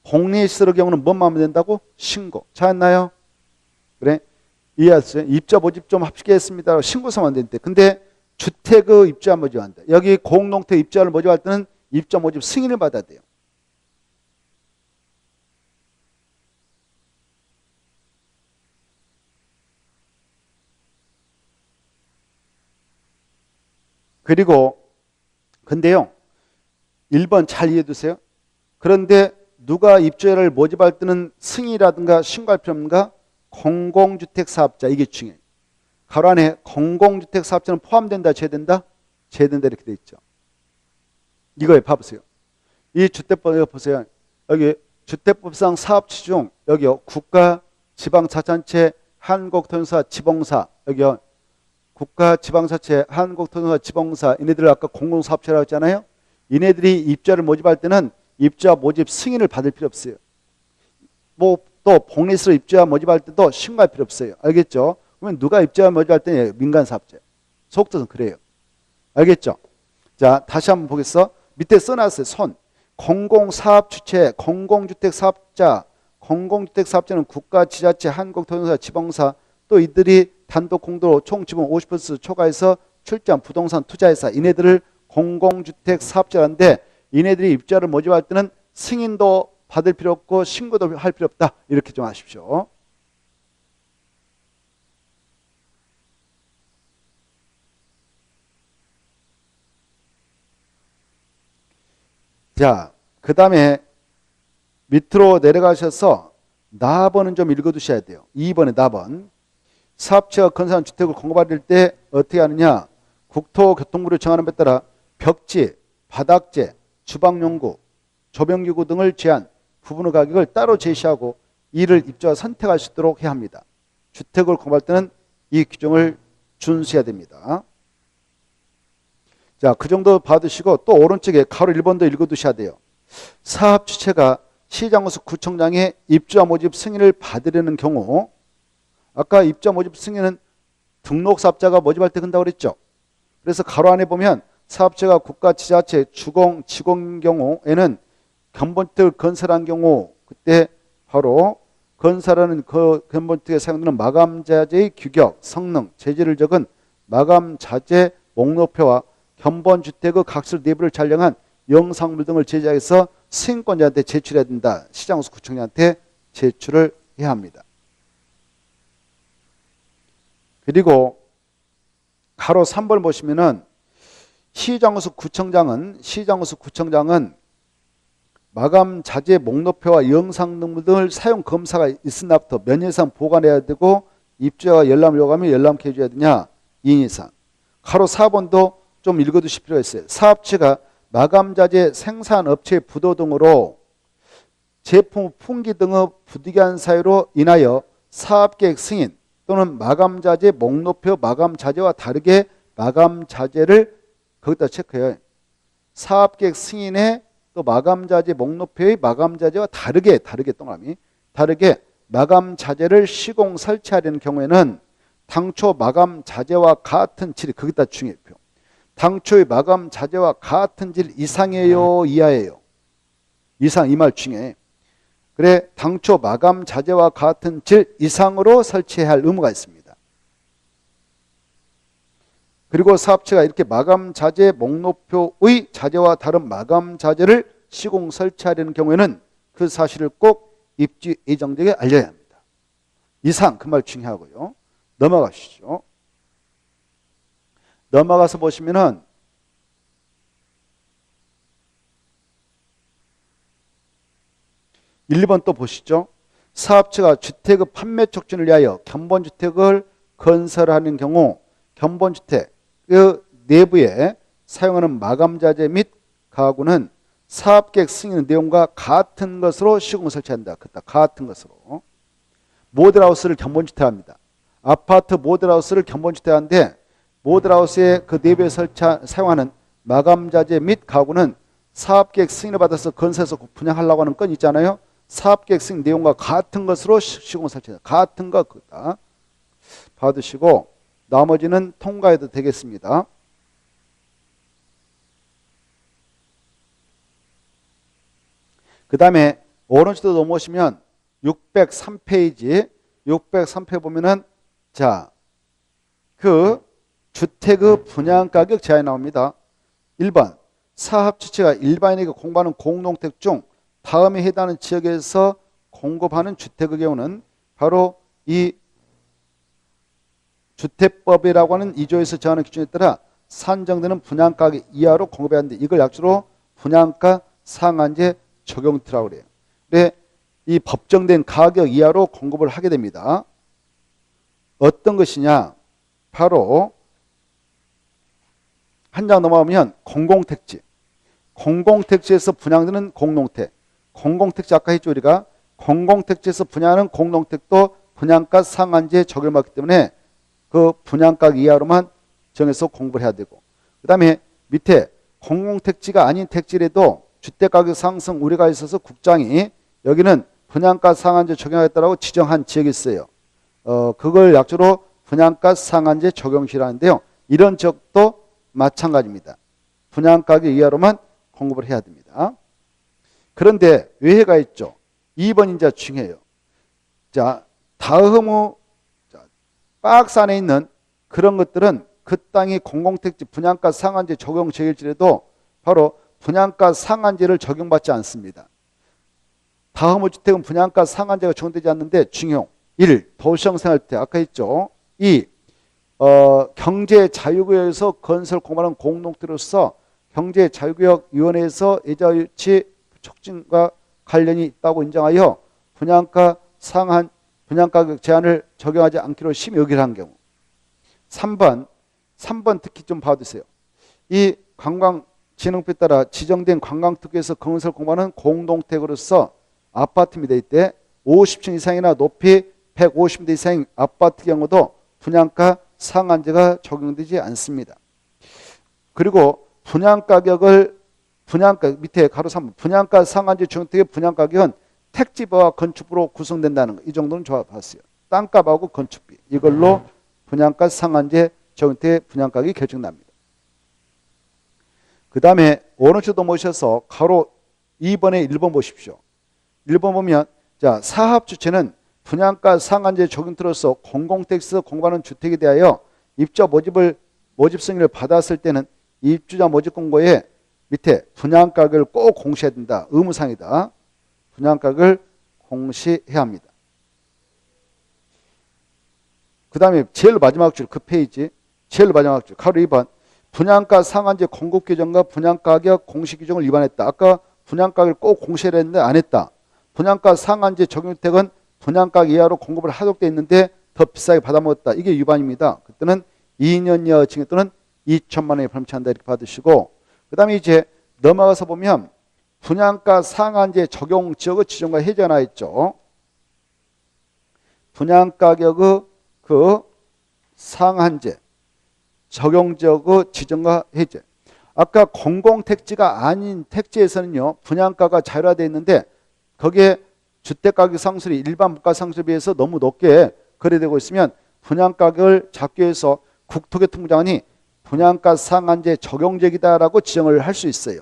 복리시설의 경우는 뭐만 하면 된다고? 신고. 찾았나요? 그래? 이해하셨어요? 입주자 모집 좀 합치겠습니다. 신고서만 되는데. 근데 주택의 입주자 모집한다. 여기 공동택 입주자를 모집할 때는 입주자 모집 승인을 받아야 돼요. 그리고 근데요. 1번 잘 이해해 두세요. 그런데 누가 입주자를 모집할 때는 승인이라든가 신고할 필요 없는가? 공공주택 사업자 이게 중요해요. 가로 안에 공공주택 사업자는 포함된다 제외된다? 제외된다 이렇게 돼 있죠. 이거에 봐보세요. 이 주택법 보세요. 여기 주택법상 사업체 중 여기요. 국가, 지방자치단체, 한국통행사, 지방사 여기요. 국가, 지방자치, 한국통행사, 지방사 이네들 아까 공공사업체라고 했잖아요. 이네들이 입주자를 모집할 때는 입주자 모집 승인을 받을 필요 없어요. 뭐 또 복리스로 입주자 모집할 때도 신고할 필요 없어요. 알겠죠? 그러면 누가 입주자 모집할 때 민간사업체. 속뜻은 그래요. 알겠죠? 자 다시 한번 보겠어. 밑에 써놨어요. 손. 공공사업주체, 공공주택사업자. 공공주택사업자는 국가, 지자체, 한국통행사, 지방사 또 이들이 단독 공도로 총 지분 50% 초과해서 출자한 부동산 투자회사 이네들을 공공주택 사업자인데 이네들이 입주자를 모집할 때는 승인도 받을 필요 없고 신고도 할 필요 없다. 이렇게 좀 아십시오. 자, 그 다음에 밑으로 내려가셔서 나번은 좀 읽어두셔야 돼요. 2번에 나번. 사업체가 건설한 주택을 공급받을 때 어떻게 하느냐. 국토교통부를 정하는 바에 따라 벽지, 바닥재, 주방용구, 조명기구 등을 제한 부분의 가격을 따로 제시하고 이를 입주자가 선택할 수 있도록 해야 합니다. 주택을 공급할 때는 이 규정을 준수해야 됩니다. 자, 그 정도 봐두시고 또 오른쪽에 가로 1번도 읽어두셔야 돼요. 사업 주체가 시장에서 구청장의 입주자 모집 승인을 받으려는 경우 아까 입주자 모집 승인은 등록사업자가 모집할 때 한다고 그랬죠. 그래서 가로 안에 보면 사업체가 국가, 지자체, 주공, 지공인 경우에는 견본주택을 건설한 경우 그때 바로 건설하는 그 견본주택에 사용되는 마감자재의 규격, 성능, 재질을 적은 마감자재 목록표와 견본주택의 각설 내부를 촬영한 영상물 등을 제작해서 승인권자한테 제출해야 된다. 시장에서 구청장한테 제출을 해야 합니다. 그리고 가로 3번을 보시면은 시장에서 구청장은 마감 자재 목록표와 영상 등을 사용 검사가 있은 날부터 몇 년 이상 보관해야 되고 입주자가 열람을 요구하면 열람케 해줘야 되냐? 2년 이상. 가로 4번도 좀 읽어두실 필요가 있어요. 사업체가 마감자재 생산업체의 부도 등으로 제품 품귀 등의 부득이한 사유로 인하여 사업계획 승인 또는 마감자재 목록표 마감자재와 다르게 마감자재를 거기다 체크해요. 사업계획 승인에 또 마감자재 목록표의 마감자재와 다르게 동그라미 다르게 마감자재를 시공 설치하려는 경우에는 당초 마감자재와 같은 질 거기다 중요해요. 당초의 마감자재와 같은 질 이상이에요, 이하예요? 이상, 이 말 중에. 그래, 당초 마감자재와 같은 질 이상으로 설치해야 할 의무가 있습니다. 그리고 사업체가 이렇게 마감자재 목록표의 자재와 다른 마감자재를 시공 설치하려는 경우에는 그 사실을 꼭 입지 예정자에게 알려야 합니다. 이상, 그 말 중요하고요. 넘어가시죠. 넘어가서 보시면은 1번 또 보시죠. 사업체가 주택의 판매 촉진을 위하여 견본주택을 건설하는 경우 견본주택 그 내부에 사용하는 마감자재 및 가구는 사업계획 승인 내용과 같은 것으로 시공 설치한다. 같은 것으로. 모델하우스를 견본주택합니다. 아파트 모델하우스를 견본주택하는데 모델하우스의 그 내부에 사용하는 마감자재 및 가구는 사업계획 승인을 받아서 건설해서 분양하려고 하는 건 있잖아요. 사업계획 승인 내용과 같은 것으로 시공 설치한다. 같은 것 그다 받으시고 나머지는 통과해도 되겠습니다. 그 다음에 오른쪽으로 넘어오시면 603페이지 603페이지 보면은 자, 그 주택의 분양가격 제한이 나옵니다. 1번 사업 주체가 일반인에게 공급하는 공동택 중 다음에 해당하는 지역에서 공급하는 주택의 경우는 바로 이 주택법이라고 하는 2조에서 정하는 기준에 따라 산정되는 분양가격 이하로 공급해야 하는데 이걸 약주로 분양가 상한제 적용트라고 그래요. 근데 이 법정된 가격 이하로 공급을 하게 됩니다. 어떤 것이냐? 바로 한 장 넘어가면 공공택지. 공공택지에서 분양되는 공동택. 공공택지 아까 했죠 우리가. 공공택지에서 분양하는 공동택도 분양가 상한제 적용을 받기 때문에 그 분양가 이하로만 정해서 공부를 해야 되고 그 다음에 밑에 공공택지가 아닌 택지라도 주택가격 상승 우려가 있어서 국장이 여기는 분양가 상한제 적용하겠다고 지정한 지역이 있어요. 그걸 약조로 분양가 상한제 적용시라는데요. 이런 지역도 마찬가지입니다. 분양가격 이하로만 공급을 해야 됩니다. 그런데 외해가 있죠. 2번 인자 중요해요. 자, 다음의 박스 안에 있는 그런 것들은 그 땅이 공공택지 분양가 상한제 적용 지역일지라도 바로 분양가 상한제를 적용받지 않습니다. 다음의 주택은 분양가 상한제가 적용되지 않는데 중용 1. 도시형 생활주택 아까 했죠. 2. 경제자유구역에서 건설 공부하는 공동택으로서 경제자유구역위원회에서 예자유치 촉진과 관련이 있다고 인정하여 분양가 상한 분양가격 제한을 적용하지 않기로 심의 의결을 한 경우 3번 특히 좀 봐주세요. 이 관광진흥법에 따라 지정된 관광특구에서 건설 공부하는 공동택으로서 아파트입니다. 이때 50층 이상이나 높이 150m 이상의 아파트 경우도 분양가 상한제가 적용되지 않습니다. 그리고 분양가격을 밑에 가로 3번 분양가 상한제 적용택의 분양가격은 택지비와 건축비로 구성된다는 거. 이 정도는 봤어요. 땅값하고 건축비. 이걸로 분양가 상한제 적용택의 분양가격이 결정납니다. 그 다음에 오른쪽도 모셔서 가로 2번에 1번 보십시오. 1번 보면 자 사업 주체는 분양가 상한제 적용으로서 공공택지에서 공급하는 주택에 대하여 입주자 모집 승인을 받았을 때는 입주자 모집 공고에 밑에 분양가격을 꼭 공시해야 된다. 의무사항이다. 분양가격을 공시해야 합니다. 그 다음에 제일 마지막 줄 그 페이지 제일 마지막 줄 가로 2번 분양가 상한제 공급 규정과 분양가격 공시 규정을 위반했다. 아까 분양가격을 꼭 공시해야 했는데 안 했다. 분양가 상한제 적용택은 분양가 이하로 공급을 하도록 되어 있는데 더 비싸게 받아먹었다. 이게 위반입니다. 그때는 2년 이하 증액 또는 2천만 원에 범죄한다 이렇게 받으시고, 그 다음에 이제 넘어가서 보면 분양가 상한제 적용 지역의 지정과 해제가 나와 있죠. 분양가격의 그 상한제 적용 지역의 지정과 해제. 아까 공공택지가 아닌 택지에서는요, 분양가가 자율화되어 있는데 거기에 주택가격 상승률이 일반 물가 상승에 비해서 너무 높게 거래되고 있으면 분양가격을 잡기 위해서 국토교통부 장관이 분양가 상한제 적용적이다라고 지정을 할 수 있어요.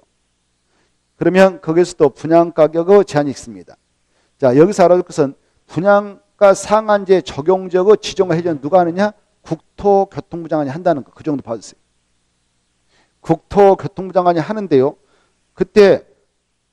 그러면 거기서도 분양가격의 제한이 있습니다. 자, 여기서 알아둘 것은 분양가 상한제 적용적의 지정과 해제는 누가 하느냐? 국토교통부 장관이 한다는 거. 그 정도 봐주세요. 국토교통부 장관이 하는데요. 그때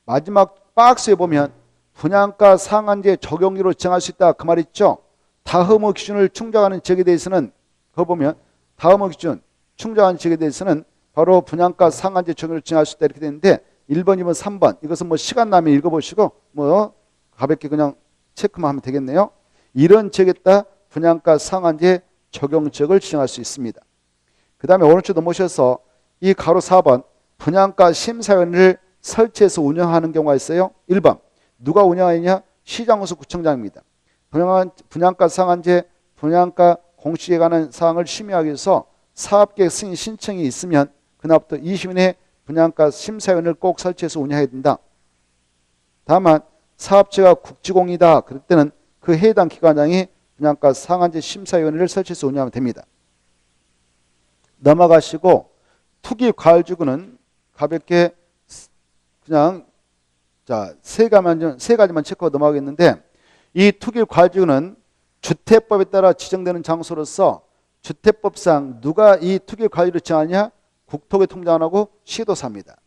마지막 박스에 보면 분양가 상한제 적용률로 지정할 수 있다 그 말 있죠. 다음의 기준을 충족하는 지역에 대해서는 그거 보면 다음의 기준 충족하는 지역에 대해서는 바로 분양가 상한제 적용률로 지정할 수 있다 이렇게 되는데 1번, 2번, 3번 이것은 뭐 시간 나면 읽어보시고 뭐 가볍게 그냥 체크만 하면 되겠네요. 이런 지역에다 분양가 상한제 적용 지역을 지정할 수 있습니다. 그 다음에 오른쪽 넘어오셔서 이 가로 4번 분양가 심사위원회를 설치해서 운영하는 경우가 있어요. 1번 누가 운영하느냐? 시장군수 구청장입니다. 분양가 상한제 분양가 공시에 관한 사항을 심의하기 위해서 사업계획 승인 신청이 있으면 그날부터 20일 내에 분양가 심사위원회를 꼭 설치해서 운영해야 된다. 다만 사업체가 국지공이다 그럴 때는 그 해당 기관장이 분양가 상한제 심사위원회를 설치해서 운영하면 됩니다. 넘어가시고 투기과열지구는 가볍게 그냥 자, 세 가지만 체크하고 넘어가겠는데 이 투기과열지구는 주택법에 따라 지정되는 장소로서 주택법상 누가 이 투기과열지구를 지정하냐? 국토교통부장관하고 시도사입니다.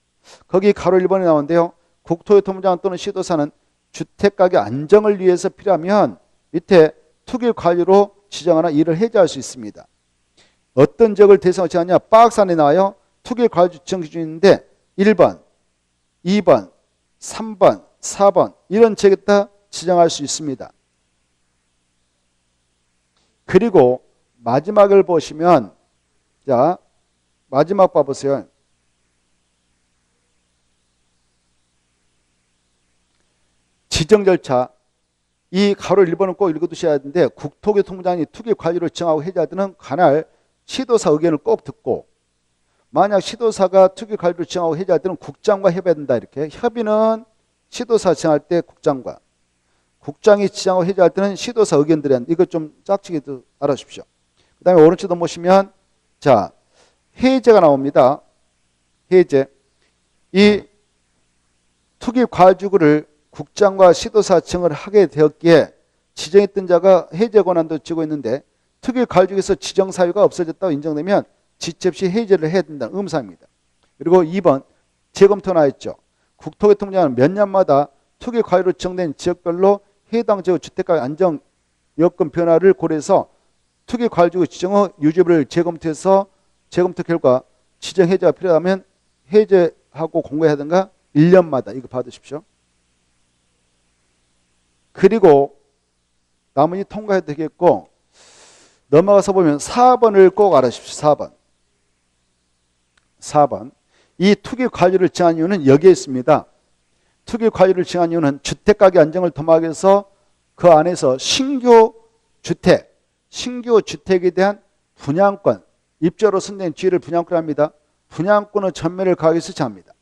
거기 가로 1번에 나오는데요. 국토교통부장관 또는 시도사는 주택가격 안정을 위해서 필요하면 밑에 투기과열지구로 지정하나 이를 해제할 수 있습니다. 어떤 지역을 대상으로 지정하냐? 박스 안에 나와요. 투기과열지구 지정 기준이 있는데 1번, 2번, 3번, 4번 이런 지역에다 지정할 수 있습니다. 그리고 마지막을 보시면 자 마지막 봐보세요. 지정 절차 이 가로 1번은 꼭 읽어두셔야 하는데 국토교통부장이 투기과열지구를 지정하고 해제할 때는 관할 시도사 의견을 꼭 듣고 만약 시도사가 투기과열지구를 지정하고 해제할 때는 국장과 협의해야 된다. 이렇게 협의는 시도사 지정할 때 국장과 국장이 지정하고 해제할 때는 시도사 의견들이 한다. 이거 좀 짝지기도 알아주십시오. 그 다음에 오른쪽 넘어오시면 자 해제가 나옵니다. 해제 이 투기과열지구를 국장과 시도사 지정을 하게 되었기에 지정했던 자가 해제 권한도 지고 있는데 투기과열지구에서 지정 사유가 없어졌다고 인정되면 지체 없이 해제를 해야 된다는 의무사항입니다. 그리고 2번 재검토 나왔죠. 국토교통부장은 몇 년마다 투기과열로 지정된 지역별로 해당 지역 주택가격 안정 여건 변화를 고려해서 투기과열지구 지정의 유지를 재검토해서 재검토 결과 지정 해제가 필요하면 해제하고 공고해야 하든가 1년마다 이거 받으십시오. 그리고 나머지 통과해도 되겠고 넘어가서 보면 4번을 꼭 알아주십시오. 4번 이 투기과열지구를 지정한 이유는 여기에 있습니다. 투기과열지구를 지정한 이유는 주택가격 안정을 도모하기 위해서 그 안에서 신규 주택에 대한 분양권 입주로 선정된 지위를 분양권 합니다. 분양권의 전매를 가하기 위해서 제한합니다.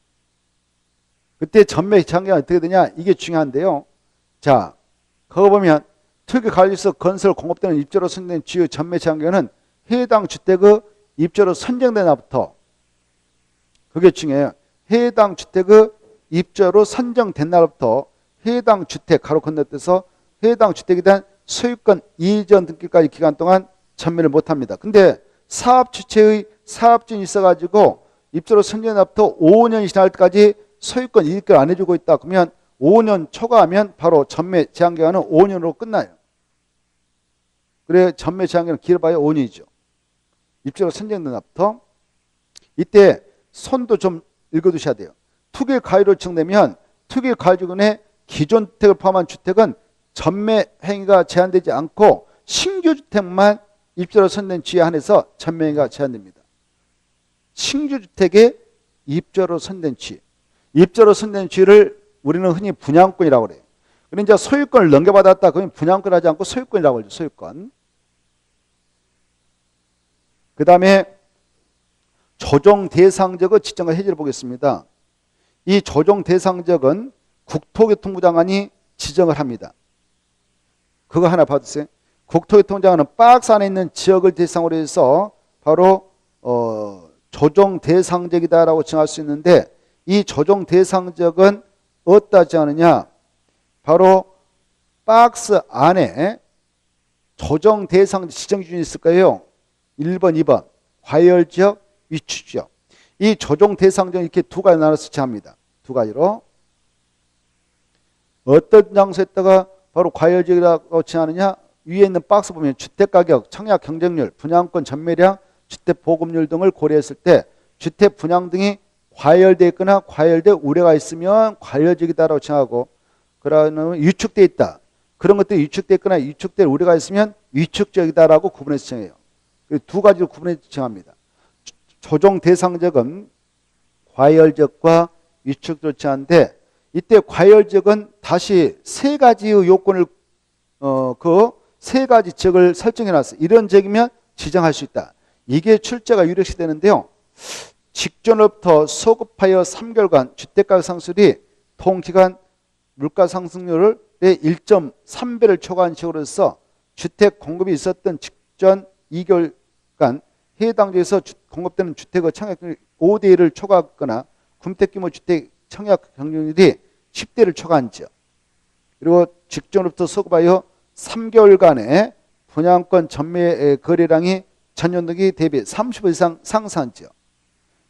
그때 전매 제한이 어떻게 되냐? 이게 중요한데요. 자, 거기 보면 투기과열지구에서 건설 공급되는 입주로 선정된 지위 전매 제한권은 해당 주택의 입주로 선정된 날부터 그게 중요해요. 해당 주택의 입주로 선정된 날부터 해당 주택 가로 건너뛰어서 해당 주택에 대한 소유권 이전 등기까지 기간 동안 전매를 못합니다. 근데 사업 주체의 사업증이 있어가지고 입주로 선정된 날부터 5년이 지날 때까지 소유권 이익을 안 해주고 있다. 그러면 5년 초과하면 바로 전매 제한 기간은 5년으로 끝나요. 그래 전매 제한 기간은 길어봐야 5년이죠. 입주로 선정된 날부터. 이때 손도 좀 읽어두셔야 돼요. 투기과열지구로 지정되면 투기과열지구의 기존 주택을 포함한 주택은 전매 행위가 제한되지 않고 신규 주택만 입주로 선정된 지위에 한해서 전매 행위가 제한됩니다. 신규주택의 입주로 선된 취. 입주로 선된 취를 우리는 흔히 분양권이라고 그래요. 그런데 이제 소유권을 넘겨받았다. 그러면 분양권 하지 않고 소유권이라고 하죠. 소유권. 그 다음에 조정 대상적의 지정과 해지를 보겠습니다. 이 조정 대상적은 국토교통부 장관이 지정을 합니다. 그거 하나 봐주세요. 국토교통부 장관은 박스 안에 있는 지역을 대상으로 해서 바로 조정 대상적이다라고 정할 수 있는데 이 조정 대상적은 어디다 정하느냐? 바로 박스 안에 조정 대상 지정 기준이 있을 거예요. 1번, 2번. 과열지역, 위축지역. 이 조정 대상적 이렇게 두 가지 나눠서 정합니다. 두 가지로. 어떤 장소에다가 바로 과열지역이라고 정하느냐? 위에 있는 박스 보면 주택가격, 청약 경쟁률, 분양권 전매량, 주택 보급률 등을 고려했을 때 주택 분양 등이 과열되어 있거나 과열될 우려가 있으면 과열지역이다라고 정하고 그러면 위축되어 있다. 그런 것들이 위축되어 있거나 위축될 우려가 있으면 위축지역이다라고 구분해서 정해요. 두 가지로 구분해서 정합니다. 조정 대상적은 과열지역과 위축지역을 정하는데 이때 과열지역은 다시 세 가지의 요건을 그 세 가지 지역을 설정해 놨어요. 이런 지역이면 지정할 수 있다. 이게 출제가 유력시 되는데요. 직전부터 소급하여 3개월간 주택가격 상승률이 통기간 물가 상승률의 1.3배를 초과한 지역으로서 주택 공급이 있었던 직전 2개월간 해당 지역에서 공급되는 주택의 청약률이 5대 1을 초과하거나 군택규모 주택 청약 경쟁률이 10대를 초과한 지역. 그리고 직전부터 소급하여 3개월간의 분양권 전매 거래량이 전년도기 대비 30% 이상 상승한 지역.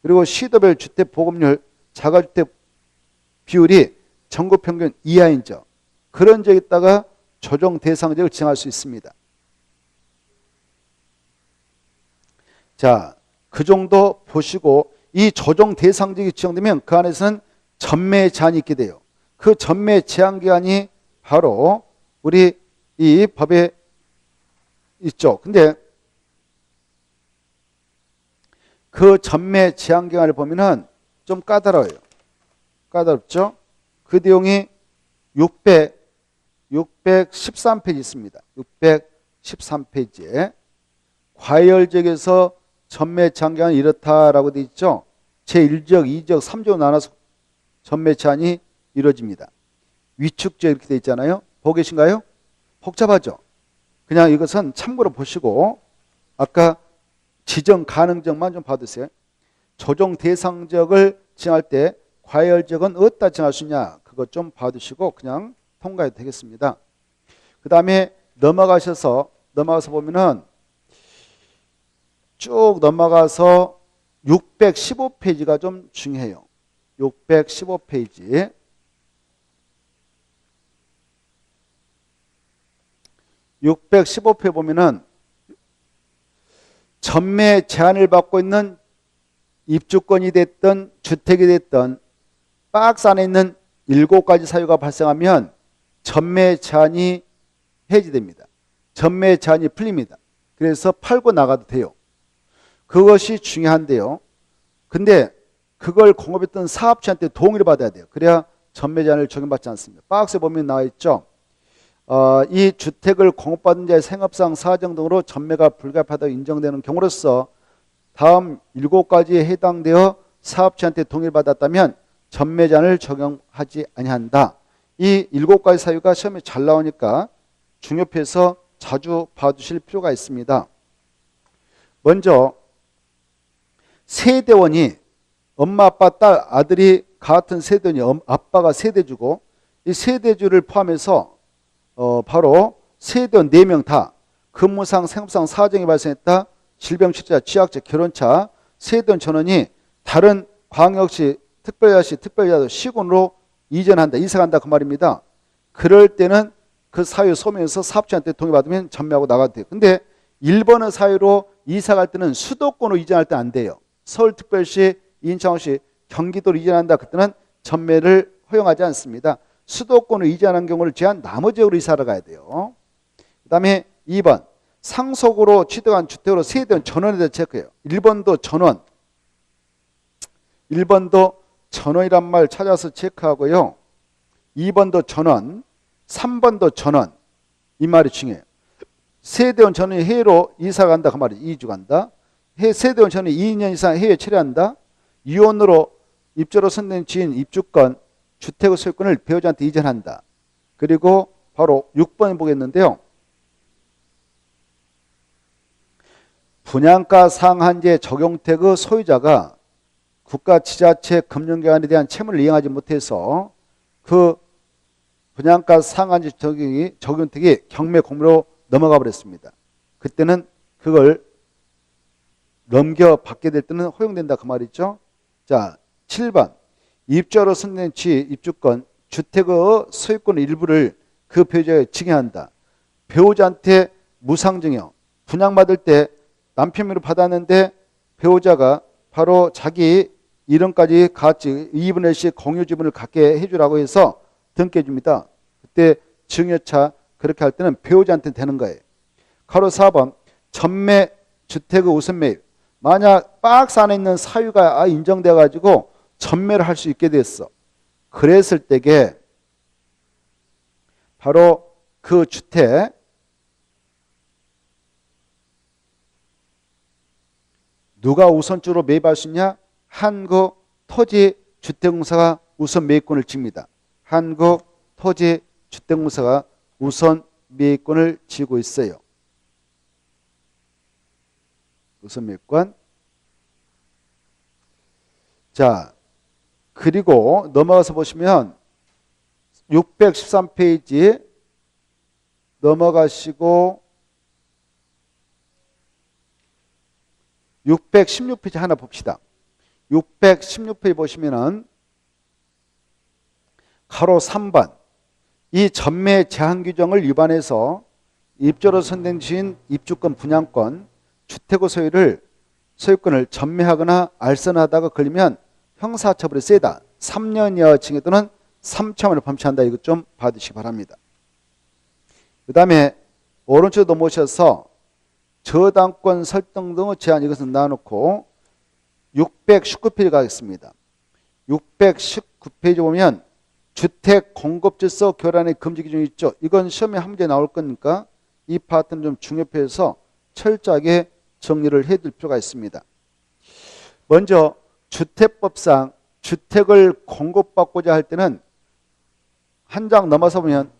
그리고 시도별 주택 보급률, 자가주택 비율이 전국 평균 이하인 지역. 그런 지역에다가 조정 대상지역을 지정할 수 있습니다. 자, 그 정도 보시고 이 조정 대상지역이 지정되면 그 안에서는 전매 제한이 있게 돼요. 그 전매 제한 기간이 바로 우리 이 법에 있죠. 근데 그 전매 제한 기간을 보면은 좀 까다로워요. 까다롭죠? 그 내용이 613페이지 있습니다. 613페이지에 과열지역에서 전매 제한 기간이 이렇다라고 되어 있죠. 제1지역, 2지역, 3지역으로 나눠서 전매 제한이 이루어집니다. 위축지역 이렇게 되어 있잖아요. 보고 계신가요? 복잡하죠? 그냥 이것은 참고로 보시고 아까 지정 가능지역만 좀 봐두세요. 조정 대상지역을 지정할 때 과열지역은 어디다 정할 수 있냐? 그것 좀 봐두시고 그냥 통과해도 되겠습니다. 그 다음에 넘어가서 보면은 쭉 넘어가서 615페이지가 좀 중요해요. 615페이지. 615페이지 보면은 전매 제한을 받고 있는 입주권이 됐던 주택이 됐던 박스 안에 있는 7가지 사유가 발생하면 전매 제한이 해지됩니다. 전매 제한이 풀립니다. 그래서 팔고 나가도 돼요. 그것이 중요한데요. 근데 그걸 공급했던 사업체한테 동의를 받아야 돼요. 그래야 전매 제한을 적용받지 않습니다. 박스에 보면 나와 있죠. 이 주택을 공급받은 자의 생업상 사정 등으로 전매가 불가피하다고 인정되는 경우로서 다음 7가지에 해당되어 사업체한테 동의를 받았다면 전매 제한을 적용하지 아니한다. 이 7가지 사유가 시험에 잘 나오니까 중요해서 자주 봐두실 필요가 있습니다. 먼저 세대원이 엄마, 아빠, 딸, 아들이 같은 세대원이 아빠가 세대주고 이 세대주를 포함해서 바로 세대원 4명 다 근무상 생업상 사정이 발생했다. 질병 치료자, 취약자, 결혼차, 세대원 전원이 다른 광역시, 특별자치, 특별자도 시군으로 이전한다, 이사간다 그 말입니다. 그럴 때는 그 사유 소명에서 사업자한테 동의받으면 전매하고 나가도 돼요. 근데 1번의 사유로 이사갈 때는 수도권으로 이전할 때 안 돼요. 서울특별시, 인천시, 경기도로 이전한다. 그때는 전매를 허용하지 않습니다. 수도권으로 이전한 경우를 제한 나머지 지역으로 이사를 가야 돼요. 그 다음에 2번 상속으로 취득한 주택으로 세대원 전원에 대해 체크해요. 1번도 전원, 1번도 전원이란 말 찾아서 체크하고요. 2번도 전원, 3번도 전원. 이 말이 중요해요. 세대원 전원이 해외로 이사 간다 그 말이죠. 이주 간다. 세대원 전원이 2년 이상 해외에 체류한다. 이혼으로 입주로 선된 지인 입주권, 주택의 소유권을 배우자한테 이전한다. 그리고 바로 6번 보겠는데요. 분양가 상한제 적용택의 소유자가 국가, 지자체, 금융기관에 대한 채무를 이행하지 못해서 그 분양가 상한제 적용택이 경매 공무로 넘어가 버렸습니다. 그때는 그걸 넘겨받게 될 때는 허용된다 그 말이죠. 자, 7번 입주로 선된 지 입주권, 주택의 소유권 일부를 그 배우자에 증여한다. 배우자한테 무상증여, 분양받을 때 남편 명의로 받았는데 배우자가 바로 자기 이름까지 같이 2분의 1씩 공유 지분을 갖게 해주라고 해서 등기해 줍니다. 그때 증여차 그렇게 할 때는 배우자한테 되는 거예요. 가로 4번 전매 주택의 우선 매입. 만약 박스 안에 있는 사유가 인정돼 가지고 전매를 할 수 있게 됐어. 그랬을 때게 바로 그 주택 누가 우선주로 매입할 수 있냐? 한국토지주택공사가 우선 매입권을 쥡니다. 한국토지주택공사가 우선 매입권을 쥐고 있어요. 우선 매입권. 자, 그리고 넘어가서 보시면 613페이지 넘어가시고 616페이지 하나 봅시다. 616페이지 보시면은 가로 3번 이 전매 제한 규정을 위반해서 입주로 선된 지인 입주권 분양권 주택의 소유권을 전매하거나 알선하다가 걸리면 형사처벌이 세다. 3년 이하 징역 또는 3천만 원을 범죄한다. 이것 좀 봐두시기 바랍니다. 그 다음에 오른쪽으로 넘어오셔서 저당권 설정 등의 제한 이것은 놔놓고 619페이지 가겠습니다. 619페이지 보면 주택 공급 질서 교란의 금지 기준이 있죠. 이건 시험에 한 문제 나올 거니까 이 파트는 좀 중요해서 철저하게 정리를 해둘 필요가 있습니다. 먼저 주택법상 주택을 공급받고자 할 때는 한 장 넘어서 보면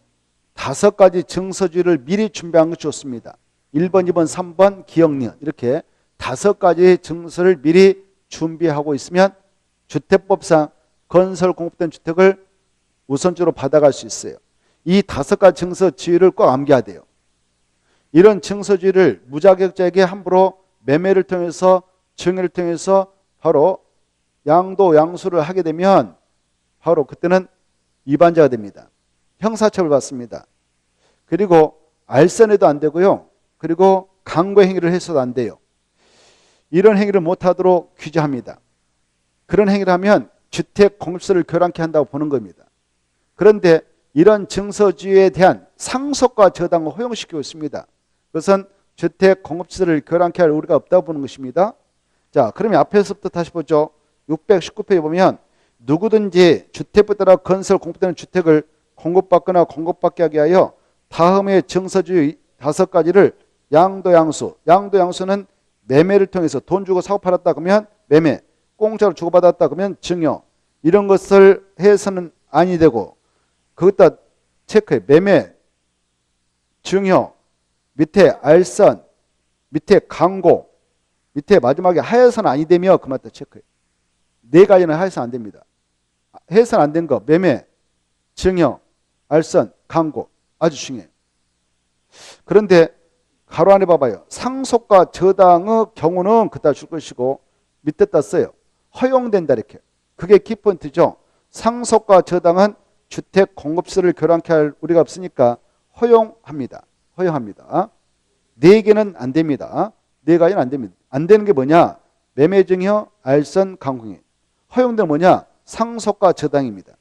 5가지 증서지를 미리 준비하는 것이 좋습니다. 1번, 2번, 3번, 기억니은 이렇게 5가지 증서를 미리 준비하고 있으면 주택법상 건설 공급된 주택을 우선적으로 받아갈 수 있어요. 이 5가지 증서지를 꼭 암기해야 돼요. 이런 증서지를 무자격자에게 함부로 매매를 통해서 증여를 통해서 바로 양도 양수를 하게 되면 바로 그때는 위반자가 됩니다. 형사처벌 받습니다. 그리고 알선해도 안 되고요. 그리고 강고 행위를 해서도 안 돼요. 이런 행위를 못하도록 규제합니다. 그런 행위를 하면 주택 공급세를 교란케 한다고 보는 겁니다. 그런데 이런 증서지에 대한 상속과 저당을 허용시키고 있습니다. 그것은 주택 공급세를 교란케 할 우리가 없다고 보는 것입니다. 자, 그러면 앞에서부터 다시 보죠. 619페이지 보면 누구든지 주택에 따라 건설 공급되는 주택을 공급받거나 공급받게 하게 하여 다음의 증서지 5가지를 양도양수. 양도양수는 매매를 통해서 돈 주고 사고 팔았다 그러면 매매, 공짜로 주고받았다 그러면 증여. 이런 것을 해서는 아니 되고 그것다 체크해. 매매, 증여, 밑에 알선, 밑에 강고, 밑에 마지막에 하여서는 아니 되며 그만 다 체크해. 4가지는 하여서는 안 됩니다. 해서는 안 된 거 매매, 증여, 알선, 강고 아주 중요해요. 그런데 가로 안에 봐봐요. 상속과 저당의 경우는 그따 줄 것이고 밑에다 써요. 허용된다 이렇게. 그게 키포인트죠. 상속과 저당은 주택 공급세를 교란케 할 우리가 없으니까 허용합니다. 허용합니다. 4개는 안 됩니다. 4가지는 안 됩니다. 안 되는 게 뭐냐? 매매, 증여, 알선, 강공이. 허용된 뭐냐? 상속과 저당입니다.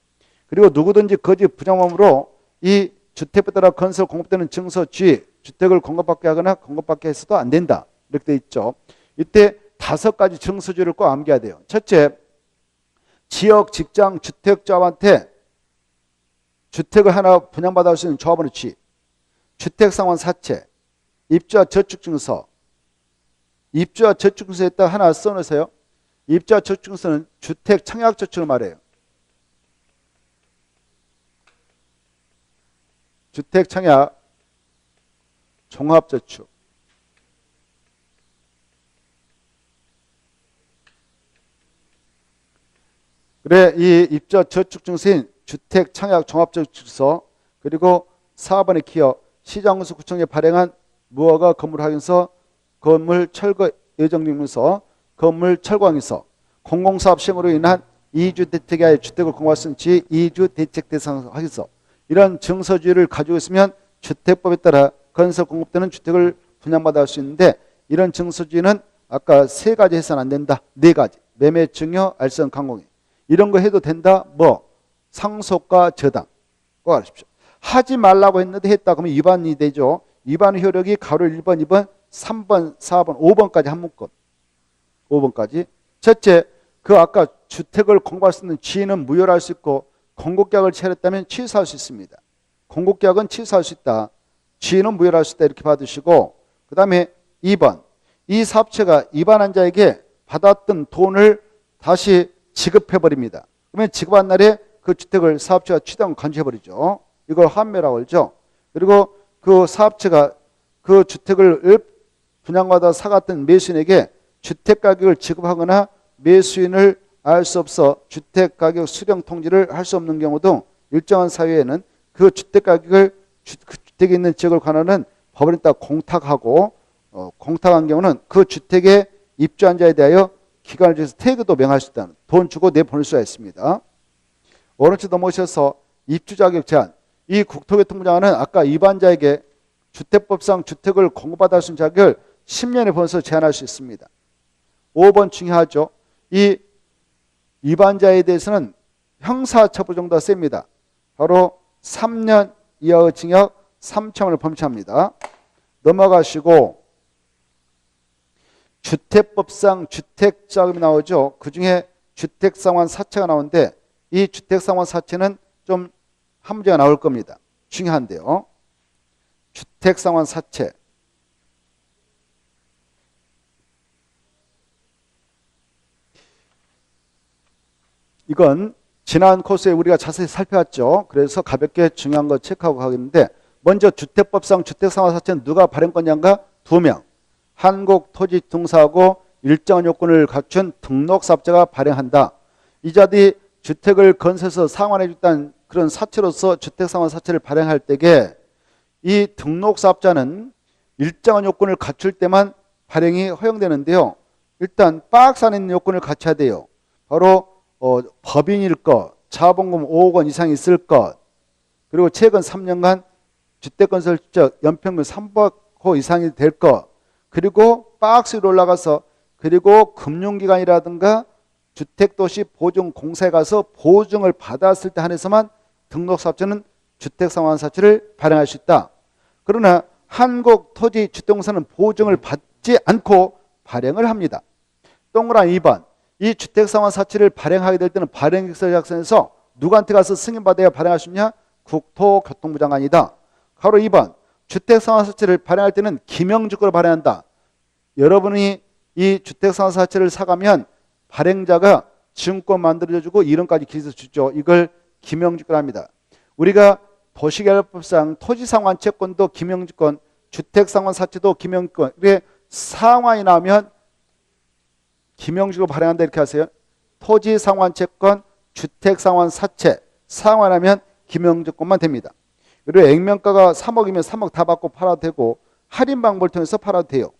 그리고 누구든지 거짓 부정함으로 이 주택에 따라 건설 공급되는 증서지 주택을 공급받게 하거나 공급받게 해서도 안 된다. 이렇게 돼 있죠. 이때 5가지 증서지를 꼭 암기해야 돼요. 첫째, 지역, 직장, 주택조합한테 주택을 하나 분양받을 수 있는 조합원의 취, 주택상환 사채, 입주와 저축증서, 입주와 저축증서에다 하나 써놓으세요. 입주와 저축증서는 주택 청약저축을 말해요. 주택 청약 종합저축. 그래, 이 입주와 저축증서인 주택 청약 종합저축서, 그리고 4번의 기업 시장군수 구청에 발행한 무허가 건물 확인서, 건물 철거 예정증명서, 건물 철거항서, 공공사업 시행으로 인한 이주대책의 주택을 공부할 수 있는 이주대책 대상 확인서, 이런 증서지를 가지고 있으면 주택법에 따라 건설 공급되는 주택을 분양받아 할 수 있는데, 이런 증서지는 아까 3가지 해서는 안 된다. 4가지. 매매, 증여, 알선, 강공이. 이런 거 해도 된다. 뭐 상속과 저당. 꼭 알아십시오. 하지 말라고 했는데 했다 그러면 위반이 되죠. 위반 효력이 가로 1번, 2번, 3번, 4번, 5번까지 한 문건. 5번까지. 첫째, 그 아까 주택을 공급할 수 있는 지인은 무효로 할 수 있고, 공급계약을 체결했다면 취소할 수 있습니다. 공급계약은 취소할 수 있다. 지인은 무효로 할 수 있다. 이렇게 받으시고, 그 다음에 2번. 이 사업체가 위반한 자에게 받았던 돈을 다시 지급해버립니다. 그러면 지급한 날에 그 주택을 사업체가 취득하고 간주해버리죠. 이걸 환매라고 그러죠. 그리고 그 사업체가 그 주택을 분양받아 사갔던 매수인에게 주택가격을 지급하거나 매수인을 알 수 없어 주택가격 수령 통지를 할 수 없는 경우 등 일정한 사유에는 그 주택가격을 그 주택에 있는 지역을 관하는 법원에 따라 공탁하고, 공탁한 경우는 그 주택에 입주한 자에 대하여 기간을 정해서 태그도 명할 수 있다는, 돈 주고 내보낼 수가 있습니다. 오른쪽 넘어오셔서 입주 자격 제한. 이 국토교통부 장관은 아까 위반자에게 주택법상 주택을 공급받을 수 있는 자격을 10년에 번서 제한할 수 있습니다. 5번 중요하죠. 이 위반자에 대해서는 형사처벌 정도가 셉니다. 바로 3년 이하의 징역 3천원을 범죄합니다. 넘어가시고 주택법상 주택자금이 나오죠. 그중에 주택상환 사채가 나오는데, 이 주택상환 사채는 좀 한 문제가 나올 겁니다. 중요한데요. 주택상환 사채. 이건 지난 코스에 우리가 자세히 살펴봤죠. 그래서 가볍게 중요한 거 체크하고 가겠는데, 먼저 주택법상 주택상환 사채는 누가 발행권자인가? 2명. 한국토지등사하고 일정한 요건을 갖춘 등록사업자가 발행한다. 이 자들이 주택을 건설해서 상환해 줬다는 그런 사채로서 주택상환 사채를 발행할 때에 이 등록사업자는 일정한 요건을 갖출 때만 발행이 허용되는데요. 일단 박스 안에 있는 요건을 갖춰야 돼요. 바로 법인일 것, 자본금 5억 원 이상 있을 것, 그리고 최근 3년간 주택건설적 연평균 300호 이상이 될 것, 그리고 박스 위로 올라가서 그리고 금융기관이라든가 주택도시보증공사에 가서 보증을 받았을 때 한해서만 등록사업자는 주택상환사채를 발행할 수 있다. 그러나 한국토지주택공사는 보증을 받지 않고 발행을 합니다. 동그라미 2번. 이 주택상환사채를 발행하게 될 때는 발행계획서 작성해서 누구한테 가서 승인받아야 발행할 수 있냐? 국토교통부 장관이다. 가로 2번. 주택상환사채를 발행할 때는 기명주권을 발행한다. 여러분이 이 주택상환사채를 사가면 발행자가 증권 만들어주고 이름까지 기재해 주죠. 이걸 기명주권합니다. 우리가 도시개발법상 토지상환채권도 기명주권, 주택상환사채도 기명주권. 이게 상환이 나오면 기명주권 발행한다 이렇게 하세요. 토지상환채권, 주택상환사채 상환하면 기명주권만 됩니다. 그리고 액면가가 3억이면 3억 다 받고 팔아도 되고, 할인 방법을 통해서 팔아도 돼요.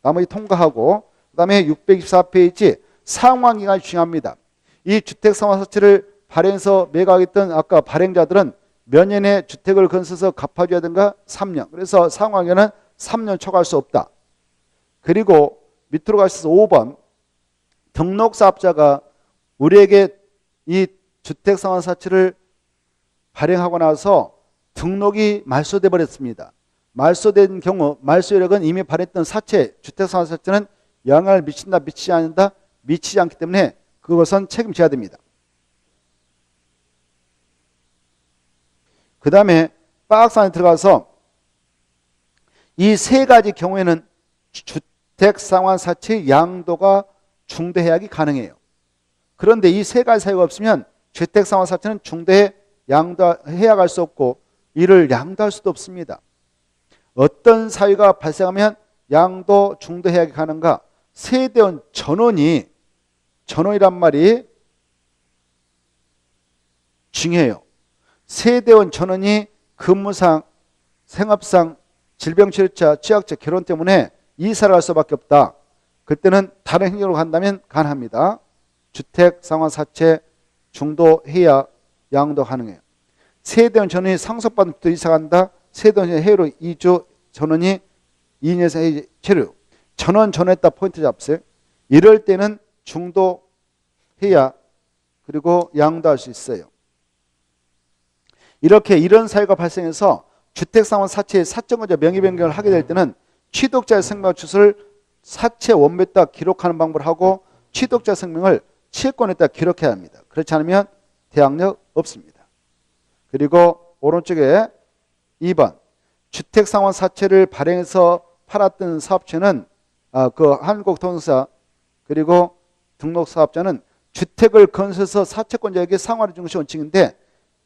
나머지 통과하고, 그 다음에 624페이지 상환기간이 중요합니다. 이 주택상환사채를 발행해서 매각했던 아까 발행자들은 몇 년에 주택을 건설해서 갚아줘야 되는가? 3년. 그래서 상환기간은 3년 초과할 수 없다. 그리고 밑으로 가셔서 5번. 등록사업자가 우리에게 이 주택상환사채를 발행하고 나서 등록이 말소돼 버렸습니다. 말소된 경우 말소율액은 이미 발행했던 사채, 주택상환사채는 영향을 미친다, 미치지 않는다? 미치지 않기 때문에 그것은 책임져야 됩니다. 그 다음에 박스 안에 들어가서 이 세 가지 경우에는 주택상환사채의 양도가 중도해약이 가능해요. 그런데 이 세 가지 사유가 없으면 주택상환사채는 중도에 해약할 수 없고 이를 양도할 수도 없습니다. 어떤 사유가 발생하면 양도 중도해약이 가능한가? 세대원 전원이란 말이 중요해요. 세대원 전원이 근무상, 생업상, 질병치료차, 취약차, 결혼 때문에 이사를 할 수밖에 없다. 그때는 다른 행정으로 간다면 가능합니다. 주택상환사채 중도해약 양도 가능해요. 세대원 전원이 상속받은 또 이사 간다. 세대원 해외로 2주 전원이 2년 이상 체류. 전원 전원했다 포인트 잡으세요. 이럴 때는 중도해약 그리고 양도할 수 있어요. 이렇게 이런 사유가 발생해서 주택상환사채의 사적권자 명의 변경을 하게 될 때는 취득자의 생명 주소를 사채 원본에다 기록하는 방법을 하고 취득자 생명을 채권에다 기록해야 합니다. 그렇지 않으면 대항력 없습니다. 그리고 오른쪽에 2번 주택상환사채를 발행해서 팔았던 사업체는 그 한국통사 그리고 등록사업자는 주택을 건설해서 사채권자에게 상환해 주는 것이 원칙인데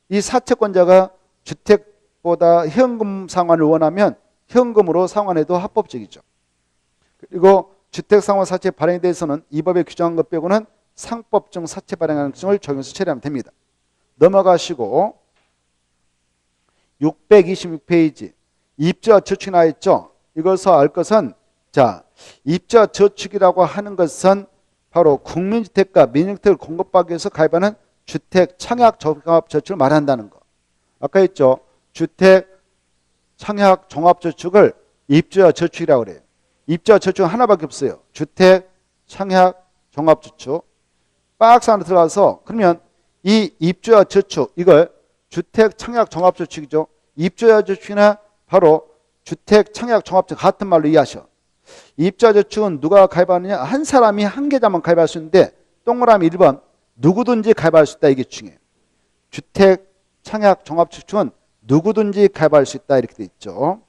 이 사채권자가 주택보다 현금 상환을 원하면 현금으로 상환해도 합법적이죠. 그리고 주택상환사채 발행에 대해서는 이 법에 규정한 것 빼고는 상법정 사채 발행하는 규정을 적용해서 처리하면 됩니다. 넘어가시고 626페이지 입주와 저축이 나와 있죠. 이것을 알 것은 입주와 저축이라고 하는 것은 바로 국민주택과 민영주택을 공급하기 위해서 가입하는 주택 청약 종합 저축을 말한다는 거. 아까 했죠. 주택 청약 종합 저축을 입주와 저축이라고 그래요. 입주와 저축은 하나밖에 없어요. 주택 청약 종합 저축. 박스 안에 들어가서 그러면 이 입주와 저축 이걸 주택 청약 종합 저축이죠. 입주와 저축이나 바로 주택 청약 종합 저축 같은 말로 이해하셔. 입주와 저축은 누가 가입하느냐? 한 사람이 한 계좌만 가입할 수 있는데 동그라미 1번 누구든지 가입할 수 있다. 이게 중요해요. 주택 청약 종합저축은 누구든지 가입할 수 있다. 이렇게 돼 있죠.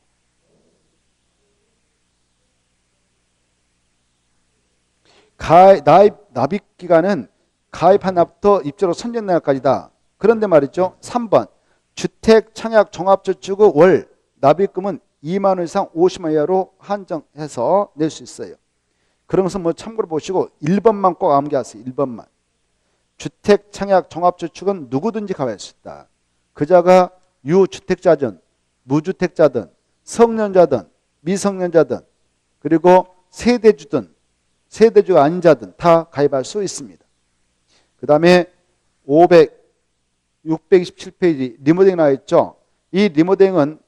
납입 기간은 가입한 날부터 입주로 선정 날까지다. 그런데 말이죠. 3번 주택 청약 종합저축의 월 납입금은 2만 원 이상 50만 원 이하로 한정해서 낼 수 있어요. 그런 것은 뭐 참고로 보시고 1번만 꼭 암기하세요. 1번만. 주택 청약 종합저축은 누구든지 가입할 수 있다. 그자가 유주택자든 무주택자든 성년자든 미성년자든 그리고 세대주든 세대주가 아닌 자든 다 가입할 수 있습니다. 그 다음에 627페이지 리모델링 나와 있죠. 이 리모델링은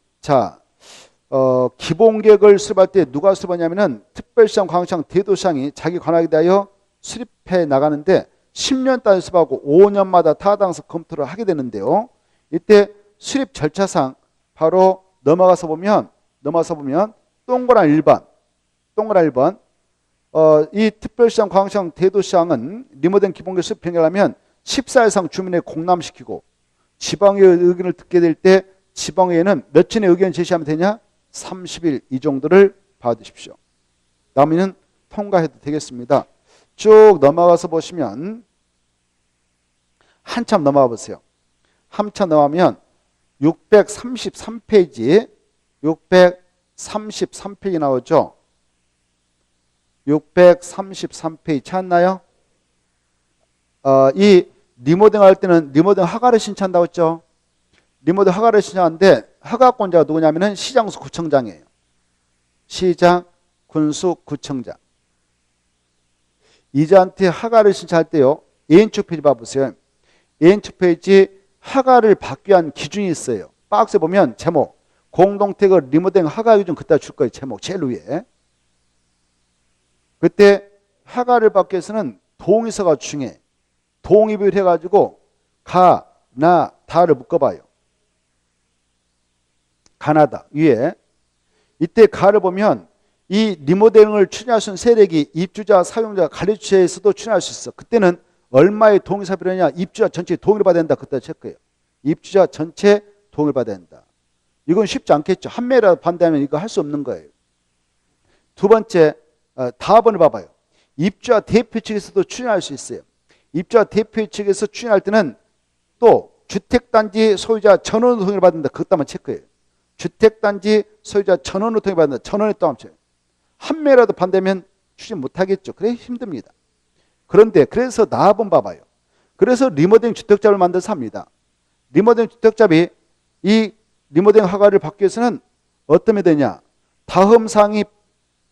기본계획을 수립할 때 누가 수립하냐면은 특별시장, 광역시장, 대도시장이 자기 관할에 대하여 수립해 나가는데 10년 단위 수립하고 5년마다 타당성 검토를 하게 되는데요. 이때 수립 절차상 바로 넘어가서 보면 동그란 1번 이 특별시장, 광역시장, 대도시장은 리모델링 기본계획 수립 변경하면 14일 이상 주민에 공람시키고 지방의회 의견을 듣게 될 때 지방의회는 며칠의 의견 제시하면 되냐? 30일 이 정도를 봐두십시오. 나머지는 통과해도 되겠습니다. 쭉 넘어가서 보시면 한참 넘어가 보세요. 한참 넘어가면 633페이지 나오죠. 633페이지 찾나요? 이 리모델링 할 때는 리모델링 허가를 신청한다고 했죠. 리모델링 허가를 신청하는데 허가권자가 누구냐면은 시장수 구청장이에요. 시장, 군수, 구청장. 이자한테 허가를 신청할 때요. A인축 페이지 봐보세요. A인축 페이지 허가를 받기 위한 기준이 있어요. 박스에 보면 제목 공동택을 리모델링 허가 기준 그때 줄 거예요. 제목 제일 위에. 그때 허가를 받기 위해서는 동의서가 중요해. 동의를 해가지고 가, 나, 다를 묶어봐요. 가나다 위에. 이때 가를 보면 이 리모델링을 추진할 수 있는 세력이 입주자, 사용자, 관리주체에서도 추진할 수 있어. 그때는 얼마의 동의서 필요하냐? 입주자 전체 동의를 받아야 된다. 그때 체크해요. 입주자 전체 동의를 받아야 된다. 이건 쉽지 않겠죠. 한 명이라도 반대하면 이거 할 수 없는 거예요. 두 번째, 다음번을 봐봐요. 입주자 대표 측에서도 추진할 수 있어요. 입주자 대표 측에서 추진할 때는 또 주택단지 소유자 전원의 동의를 받는다. 그것도 한번 체크해요. 주택단지 소유자 전원의 동의를 받는다. 전원에 또 한번 체크해요. 한 명이라도 반대하면 추진 못하겠죠. 그래 힘듭니다. 그런데 그래서 나 한번 봐봐요. 그래서 리모델링 주택잡을 만들어서 합니다. 리모델링 주택잡이 이 리모델링 허가를 받기 위해서는 어떤 게 되냐. 다음 사항이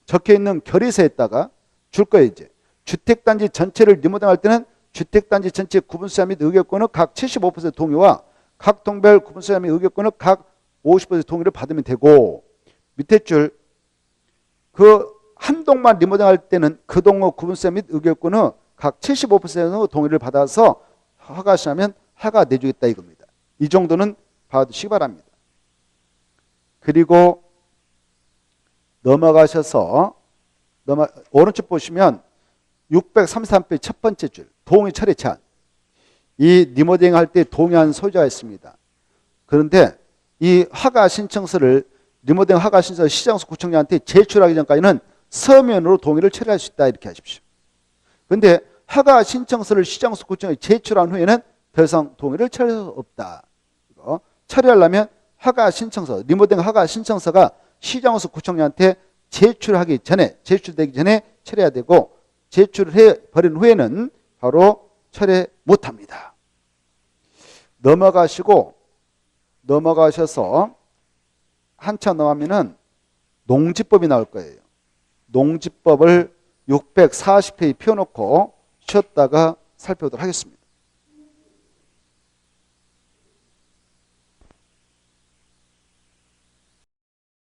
적혀있는 결의서에다가 줄 거예요. 이제 주택단지 전체를 리모델링할 때는 주택단지 전체 구분수자 및 의결권은 각 75% 동의와 각 동별 구분수자 및 의결권은 각 50% 동의를 받으면 되고, 밑에 줄 그 한 동만 리모델링할 때는 그 동의 구분수자 및 의결권은 각 75% 동의를 받아서 허가 시하면 허가 내주겠다 이겁니다. 이 정도는 봐두시기 바랍니다. 그리고 넘어가셔서 오른쪽 보시면 633페이지 첫 번째 줄 동의 철회 제한. 이 리모델링 할 때 동의한 소유자가 있습니다. 그런데 이 허가 신청서를 리모델링 허가 신청서 시장소 구청장한테 제출하기 전까지는 서면으로 동의를 철회할 수 있다 이렇게 하십시오. 그런데 허가 신청서를 시장소 구청장에 제출한 후에는 더 이상 동의를 철회할 수 없다. 이거 철회하려면 허가 신청서, 리모델링 허가 신청서가 시장소 구청장한테 제출되기 전에 철회해야 되고, 제출을 해버린 후에는 바로 철회 못합니다. 넘어가셔서 한참 넘어가면은 농지법이 나올 거예요. 농지법을 640페이지 펴놓고 쉬었다가 살펴보도록 하겠습니다.